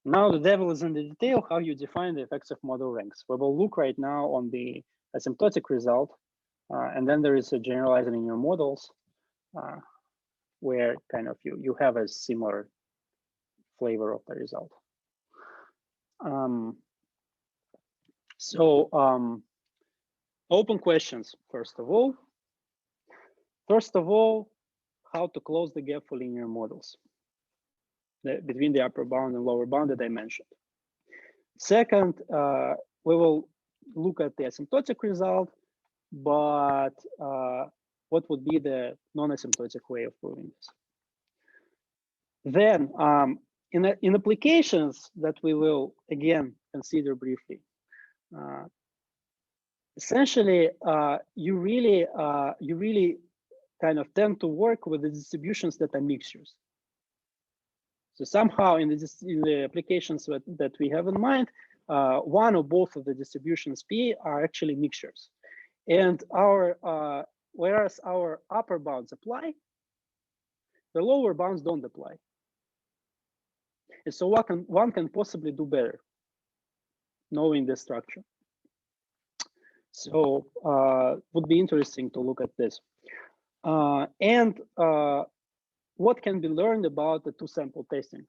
Now the devil is in the detail how you define the effective model ranks. We will look right now on the asymptotic result, and then there is a generalized linear models where kind of you have a similar flavor of the result. Open questions, first of all. How to close the gap for linear models between the upper bound and lower bound that I mentioned. Second, we will look at the asymptotic result, but what would be the non-asymptotic way of proving this? Then, in applications that we will again consider briefly, essentially, you really kind of tend to work with the distributions that are mixtures. So somehow in the applications that we have in mind, one or both of the distributions P are actually mixtures, and whereas our upper bounds apply, the lower bounds don't apply. And so one can possibly do better knowing the structure. So would be interesting to look at this. And what can be learned about the two-sample testing?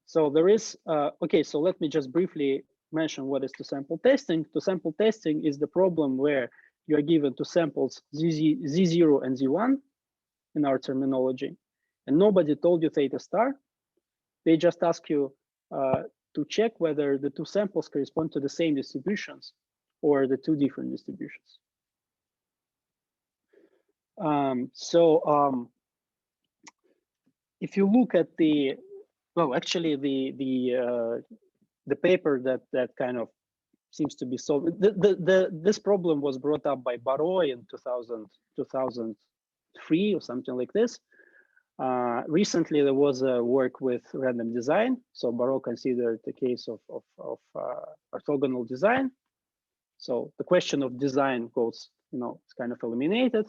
So there is, okay, so let me just briefly mention what is two-sample testing. Two-sample testing is the problem where you are given two samples, Z0 and Z1 in our terminology, and nobody told you theta star. They just ask you to check whether the two samples correspond to the same distributions or the two different distributions. If you look at the, well, actually the paper that kind of seems to be solved, this problem was brought up by Barreau in 2003 or something like this. Recently, there was a work with random design. So Barreau considered the case of orthogonal design. So the question of design goes, it's kind of eliminated.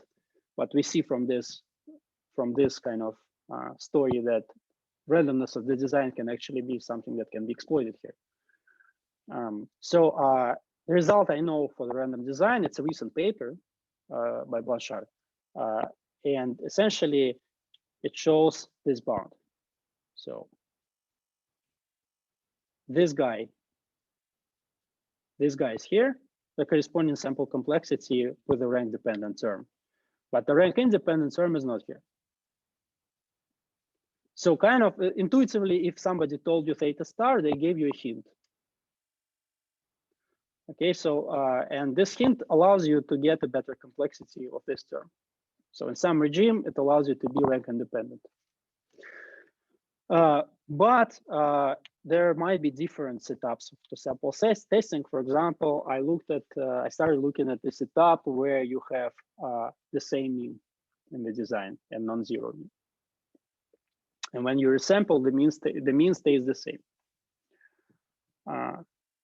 But we see from this kind of story that randomness of the design can actually be something that can be exploited here. The result I know for the random design, it's a recent paper by Blanchard. And essentially, it shows this bound. So this guy is here, the corresponding sample complexity with the rank dependent term. But the rank independent term is not here. So kind of intuitively, if somebody told you theta star, they gave you a hint. Okay, so and this hint allows you to get a better complexity of this term. So in some regime, it allows you to be rank independent. But there might be different setups to sample testing. For example, I started looking at the setup where you have the same mean in the design and non-zero mean. And when you resample, the mean stays the same.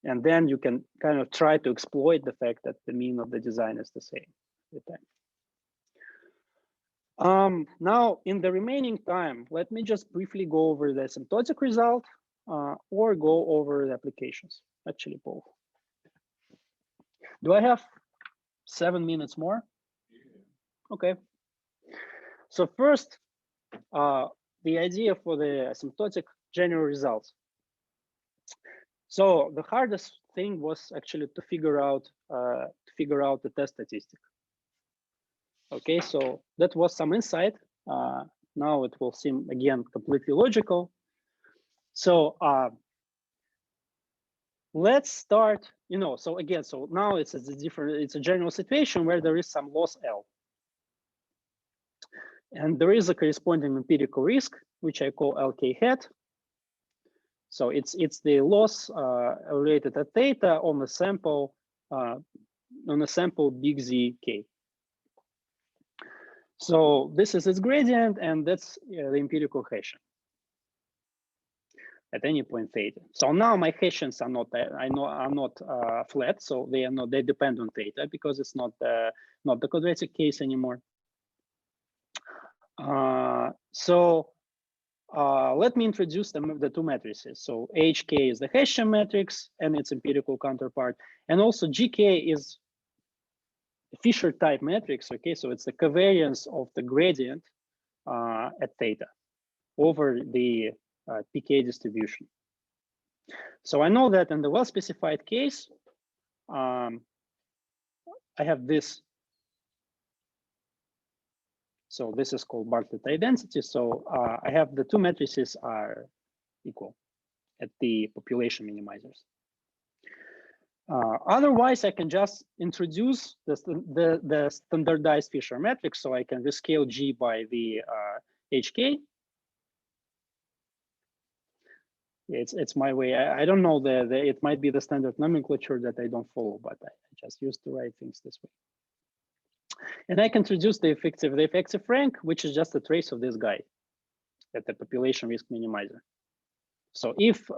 And then you can kind of try to exploit the fact that the mean of the design is the same with time. Now, in the remaining time, let me just briefly go over the asymptotic result or go over the applications, actually both. Do I have 7 minutes more? Okay. So first, the idea for the asymptotic general results. So the hardest thing was actually to figure out the test statistic. Okay, so that was some insight. Now it will seem again completely logical. So let's start. So again, so now it's a general situation where there is some loss L, and there is a corresponding empirical risk, which I call LK hat. So it's the loss related at theta on a sample big Z K. So this is its gradient, and that's the empirical Hessian at any point theta. So now my Hessians are not flat, so they depend on theta because it's not the quadratic case anymore. Let me introduce the two matrices. So HK is the Hessian matrix and its empirical counterpart, and also GK is a Fisher type matrix. Okay, so it's the covariance of the gradient at theta over the pk distribution. So I know that in the well-specified case, I have this. So this is called Bartlett identity. So I have the two matrices are equal at the population minimizers. Otherwise, I can just introduce the standardized Fisher matrix, so I can rescale G by the HK. It's my way. I don't know it might be the standard nomenclature that I don't follow, but I just used to write things this way. And I can introduce the effective rank, which is just a trace of this guy at the population risk minimizer. So if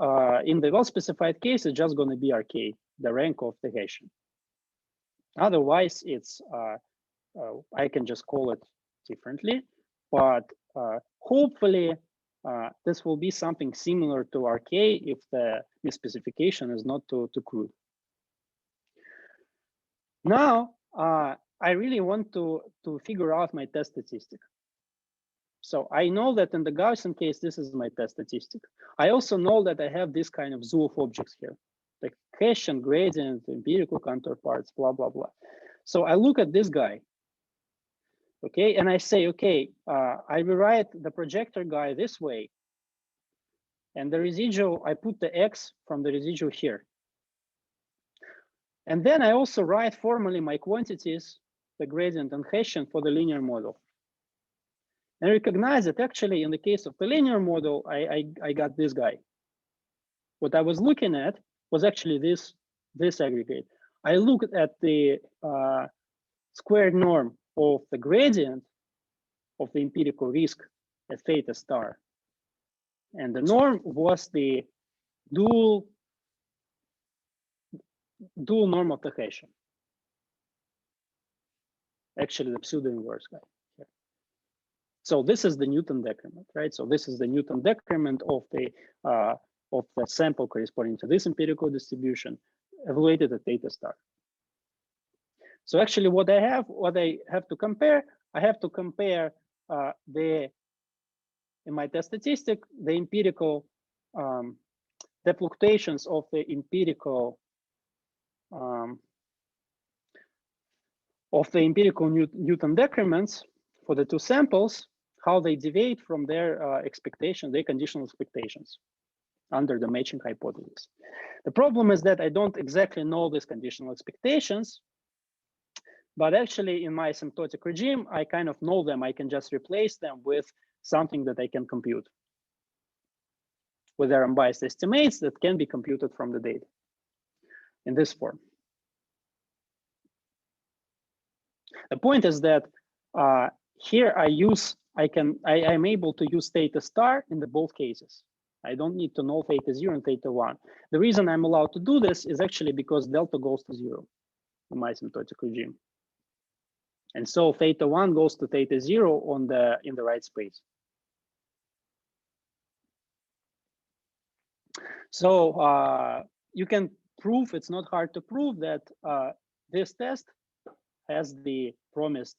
in the well-specified case, it's just going to be RK, the rank of the Hessian. Otherwise, it's I can just call it differently, but hopefully this will be something similar to RK if the misspecification is not too crude. Now, I really want to figure out my test statistic. So I know that in the Gaussian case, this is my test statistic. I also know that I have this kind of zoo of objects here, like Hessian, gradient, empirical counterparts, blah, blah, blah. So I look at this guy, okay, and I say, okay, I rewrite the projector guy this way, and the residual, I put the X from the residual here. And then I also write formally my quantities, the gradient and Hessian for the linear model. And recognize that actually in the case of the linear model, I got this guy. What I was looking at was actually this aggregate. I looked at the squared norm of the gradient of the empirical risk at theta star. And the norm was the dual norm of the Hessian. Actually, the pseudo-inverse guy. So this is the Newton decrement, right? So this is the Newton decrement of the sample corresponding to this empirical distribution evaluated at theta star. So actually, what I have to compare, in my test statistic, the empirical, the fluctuations of the empirical Newton decrements for the two samples, how they deviate from their expectations, their conditional expectations under the matching hypothesis. The problem is that I don't exactly know these conditional expectations, but actually in my asymptotic regime, I kind of know them. I can just replace them with something that I can compute with their unbiased estimates that can be computed from the data in this form. The point is that here I'm able to use theta star in both cases. I don't need to know theta 0 and theta 1. The reason I'm allowed to do this is actually because delta goes to 0 in my asymptotic regime. And so theta 1 goes to theta 0 in the right space. So you can prove, it's not hard to prove that this test has the promised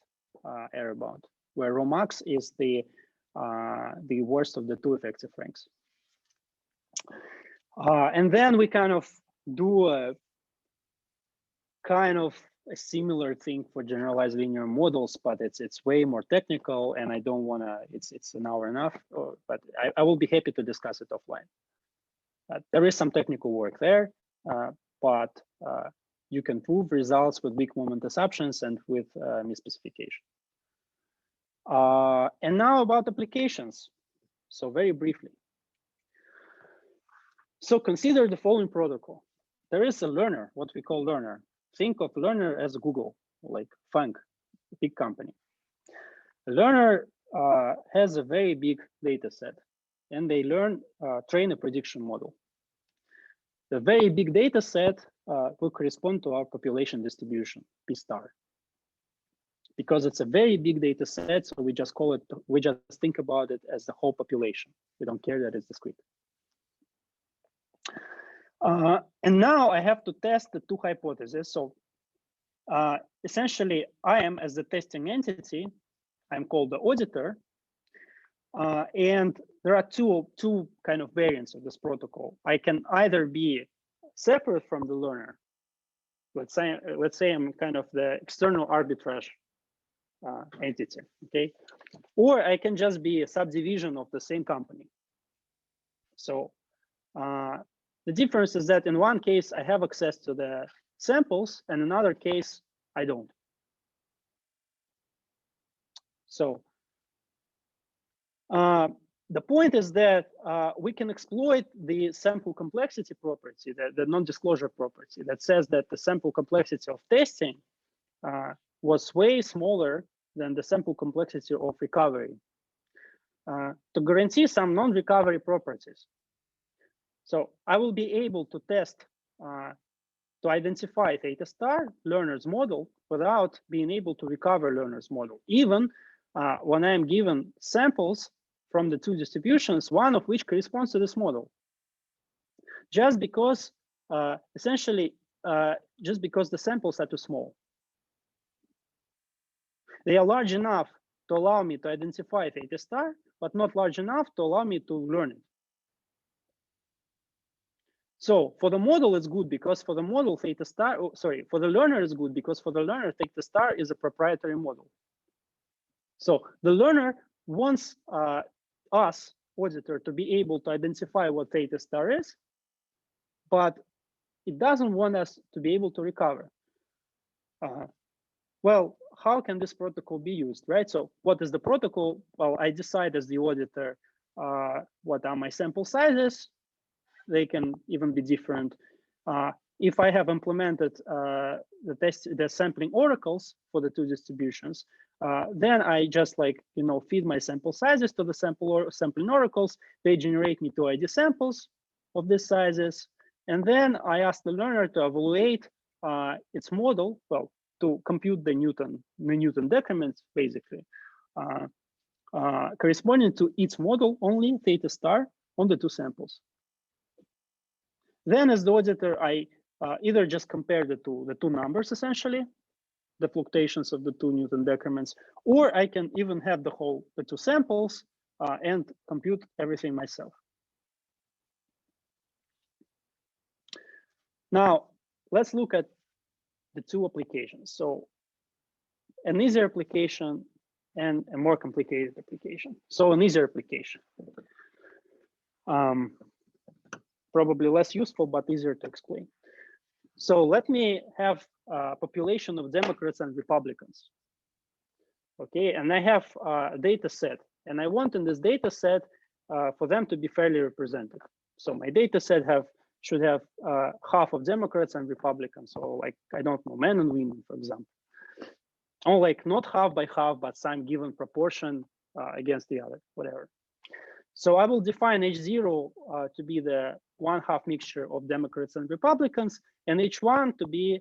error bound, where rho max is the worst of the two effective ranks. And then we kind of do a similar thing for generalized linear models, but it's way more technical, and I don't want to. It's an hour enough, but I will be happy to discuss it offline. There is some technical work there, but you can prove results with weak moment assumptions and with misspecification. And now about applications. So very briefly. So consider the following protocol. There is a learner, what we call learner. Think of learner as Google, like Fang, a big company. The learner has a very big data set, and they train a prediction model. The very big data set will correspond to our population distribution, P star. Because it's a very big data set, so we just think about it as the whole population. We don't care that it's discrete. And now I have to test the two hypotheses. So essentially, I am as the testing entity, I'm called the auditor. And there are two kind of variants of this protocol. I can either be separate from the learner. Let's say I'm kind of the external arbitrage entity, okay? Or I can just be a subdivision of the same company. So the difference is that in one case, I have access to the samples, and in another case, I don't. So the point is that we can exploit the sample complexity property, the non-disclosure property that says that the sample complexity of testing was way smaller than the sample complexity of recovery to guarantee some non-recovery properties. So I will be able to test to identify theta star learner's model without being able to recover learner's model, even when I am given samples from the two distributions, one of which corresponds to this model. Just because, essentially, just because the samples are too small. They are large enough to allow me to identify theta star, but not large enough to allow me to learn it. So for the model, it's good because for the model, theta star, for the learner, it's good because for the learner, theta star is a proprietary model. So the learner wants us, auditor, to be able to identify what theta star is, but it doesn't want us to be able to recover. Well, how can this protocol be used, right? So what is the protocol? Well, I decide as the auditor what are my sample sizes. They can even be different. If I have implemented the sampling oracles for the two distributions, then I just feed my sample sizes to the sampling oracles. They generate me 2 ID samples of these sizes, and then I ask the learner to evaluate its model, well, to compute the Newton decrements, basically, corresponding to its model only theta star on the two samples. Then, as the auditor, I either just compare the two numbers, essentially, the fluctuations of the two Newton decrements, or I can even have the two samples and compute everything myself. Now, let's look at the two applications. So an easier application and a more complicated application. So an easier application. Probably less useful, but easier to explain. So let me have a population of Democrats and Republicans. Okay, and I have a data set, and I want in this data set for them to be fairly represented. So my data set should have half of Democrats and Republicans. So I don't know, men and women, for example. Or not half by half, but some given proportion against the other, whatever. So I will define H0 to be the 1/2 mixture of Democrats and Republicans, and H1 to be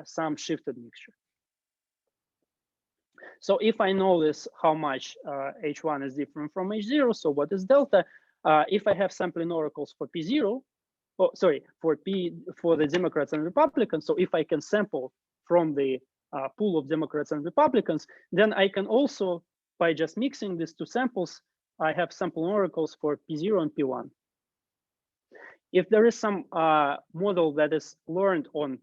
some shifted mixture. So if I know this, how much H1 is different from H0, so what is delta? If I have sampling oracles for P0, for the Democrats and Republicans, so if I can sample from the pool of Democrats and Republicans, then I can also, by just mixing these two samples, I have sampling oracles for P0 and P1. If there is some model that is learned on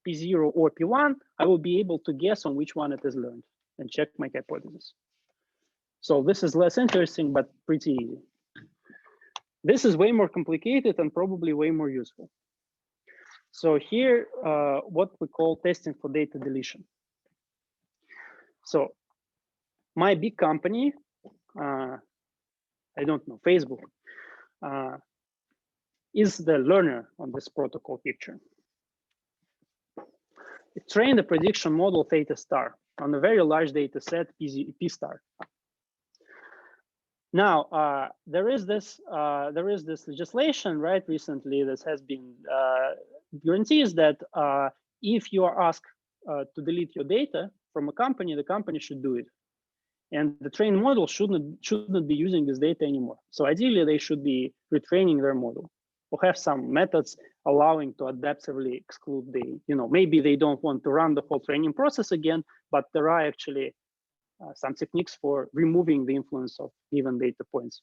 P0 or P1, I will be able to guess on which one it is learned and check my hypothesis. So this is less interesting, but pretty easy. This is way more complicated and probably way more useful. So here, what we call testing for data deletion. So my big company, I don't know, Facebook, is the learner on this protocol picture. It trained a prediction model theta star on a very large data set, P star. Now, there is this legislation, right, recently that has been guarantees that if you are asked to delete your data from a company, the company should do it. And the trained model shouldn't be using this data anymore. So ideally, they should be retraining their model or have some methods allowing to adaptively exclude the, maybe they don't want to run the whole training process again, but there are actually some techniques for removing the influence of given data points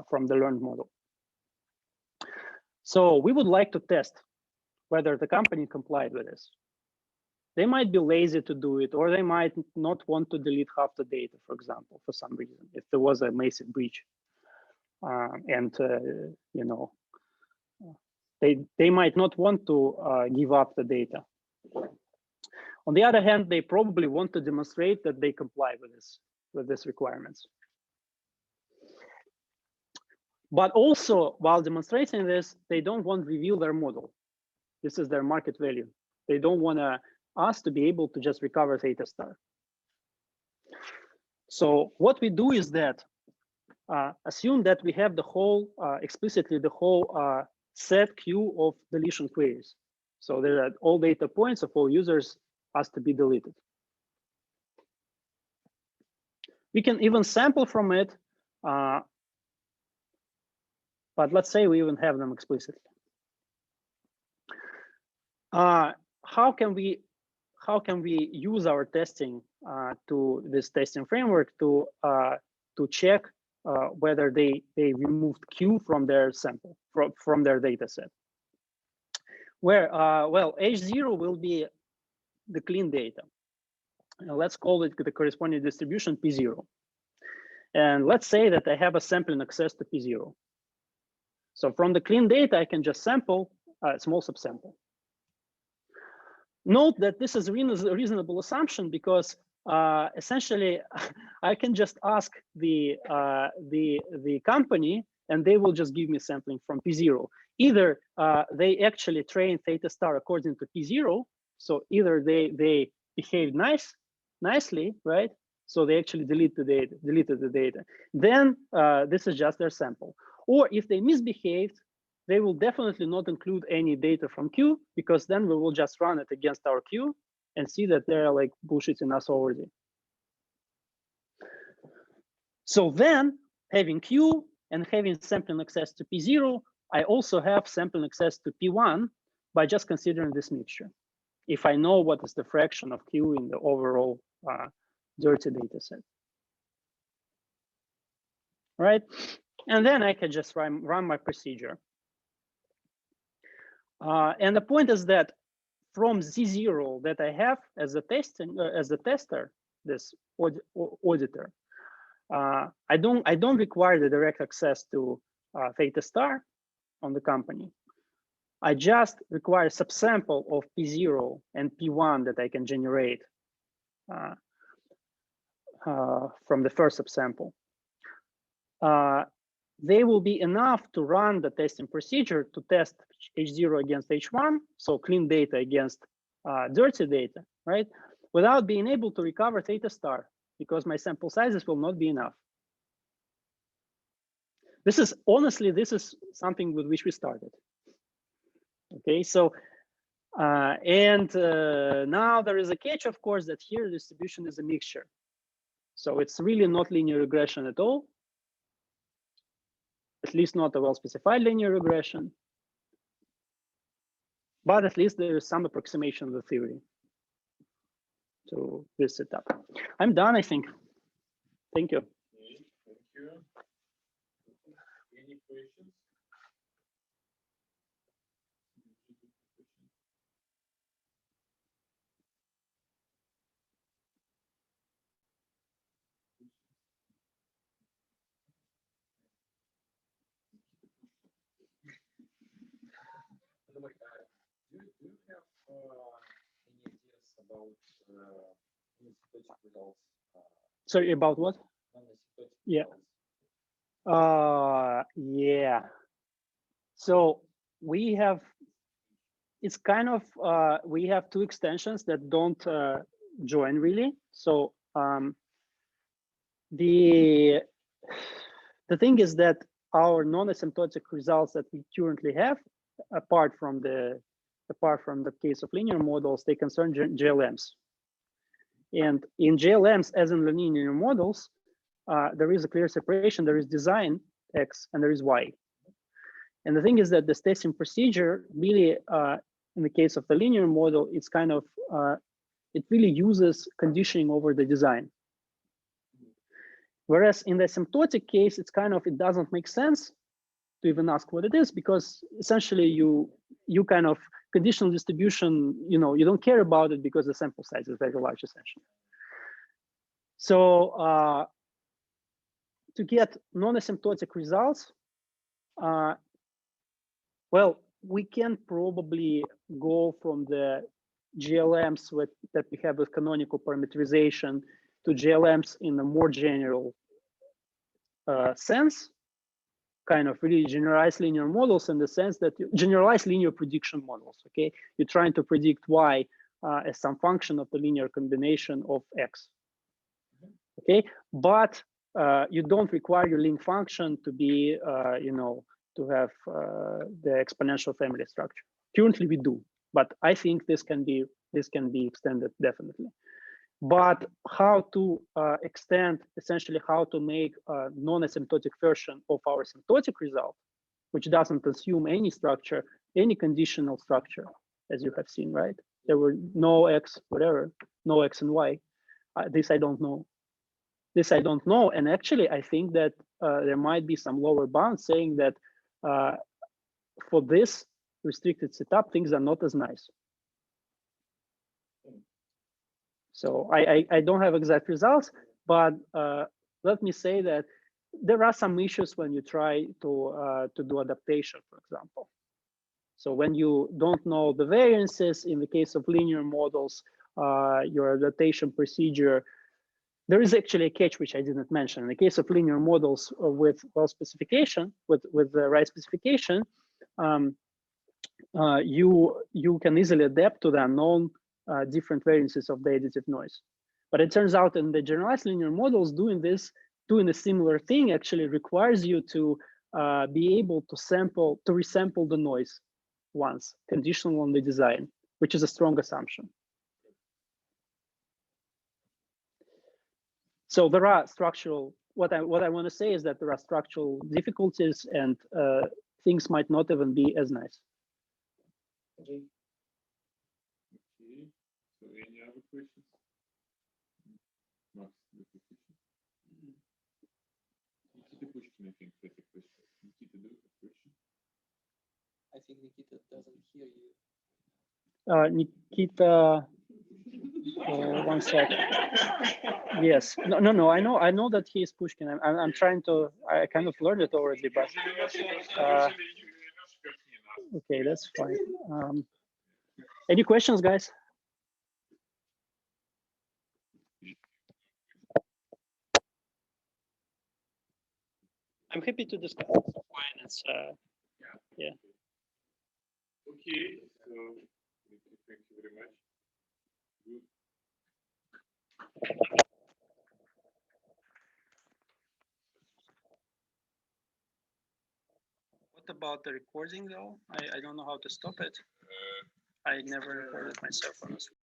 from the learned model. So we would like to test whether the company complied with this. They might be lazy to do it, or they might not want to delete half the data, for example, for some reason, if there was a massive breach. They might not want to give up the data. On the other hand, they probably want to demonstrate that they comply with these requirements. But also, while demonstrating this, they don't want to reveal their model. This is their market value. They don't want us to be able to just recover theta star. So what we do is that assume that we have the whole, explicitly the whole set queue of deletion queries. So there are all data points of all users has to be deleted. We can even sample from it, but let's say we even have them explicitly. How can we use our testing to this testing framework to check whether they removed Q from their sample, from their data set? Where well, H0 will be the clean data. Let's call it the corresponding distribution P0. And let's say that I have a sampling access to P0. So from the clean data, I can just sample a small subsample. Note that this is a reasonable assumption because essentially I can just ask the company and they will just give me sampling from P0. Either they actually train theta star according to P0, so either they behave nicely, right? So they actually deleted the data. Then this is just their sample. Or if they misbehaved, they will definitely not include any data from Q, because then we will just run it against our Q and see that they're like bullshitting us already. So then having Q and having sampling access to P0, I also have sampling access to P1 by just considering this mixture. If I know what is the fraction of Q in the overall dirty data set. Right? And then I can just run my procedure. And the point is that from Z0 that I have as a tester, this auditor, I don't require the direct access to theta star on the company. I just require a subsample of P0 and P1 that I can generate from the first subsample. They will be enough to run the testing procedure to test H0 against H1, so clean data against dirty data, right? Without being able to recover theta star, because my sample sizes will not be enough. This is something with which we started. Okay, so now there is a catch, of course, that here the distribution is a mixture. So it's really not linear regression at all. At least not a well-specified linear regression. But at least there is some approximation of the theory to this setup. I'm done, I think. Thank you. Okay, thank you. Any questions? Do you have any ideas about asymptotic results? Sorry, about what? Yeah. Yeah. So we have, it's kind of, we have two extensions that don't join really. So the thing is that our non-asymptotic results that we currently have, apart from the case of linear models, they concern GLMs. And in GLMs, as in linear models, there is a clear separation. There is design X and there is Y. And the thing is that the testing procedure really, in the case of the linear model, it's kind of, it really uses conditioning over the design. Whereas in the asymptotic case, it's kind of, it doesn't make sense to even ask what it is, because essentially you kind of conditional distribution, you don't care about it because the sample size is very large essentially. So to get non-asymptotic results, well, we can probably go from the GLMs that we have with canonical parameterization to GLMs in a more general sense, kind of really generalized linear models in the sense that generalized linear prediction models, okay? You're trying to predict Y as some function of the linear combination of X, okay? But you don't require your link function to be, to have the exponential family structure. Currently we do, but I think this can be extended definitely. But how to extend, essentially how to make a non-asymptotic version of our asymptotic result, which doesn't assume any structure, any conditional structure, as you have seen, right? There were no X, whatever, no X and Y. This I don't know. This I don't know. And actually, I think that there might be some lower bound saying that for this restricted setup, things are not as nice. So I don't have exact results, but let me say that there are some issues when you try to do adaptation, for example. So when you don't know the variances, in the case of linear models, your adaptation procedure, there is actually a catch which I didn't mention. In the case of linear models with specification, with the right specification, you can easily adapt to the unknown different variances of the additive noise. But it turns out in the generalized linear models, doing a similar thing actually requires you to be able to resample the noise once, conditional on the design, which is a strong assumption. So there are structural, what I want to say is that there are structural difficulties and things might not even be as nice. Okay. So any other questions? Max, Nikita Pushkin, I think, that's a question. Nikita, do you have a question? I think Nikita doesn't hear you. Nikita, one second. Yes, no. I know that he is Pushkin. I'm trying to. I kind of learned it already, but okay, that's fine. Any questions, guys? I'm happy to discuss. Fine, it's yeah. Okay, so thank you very much. Good. What about the recording though? I don't know how to stop it. I never recorded myself, honestly.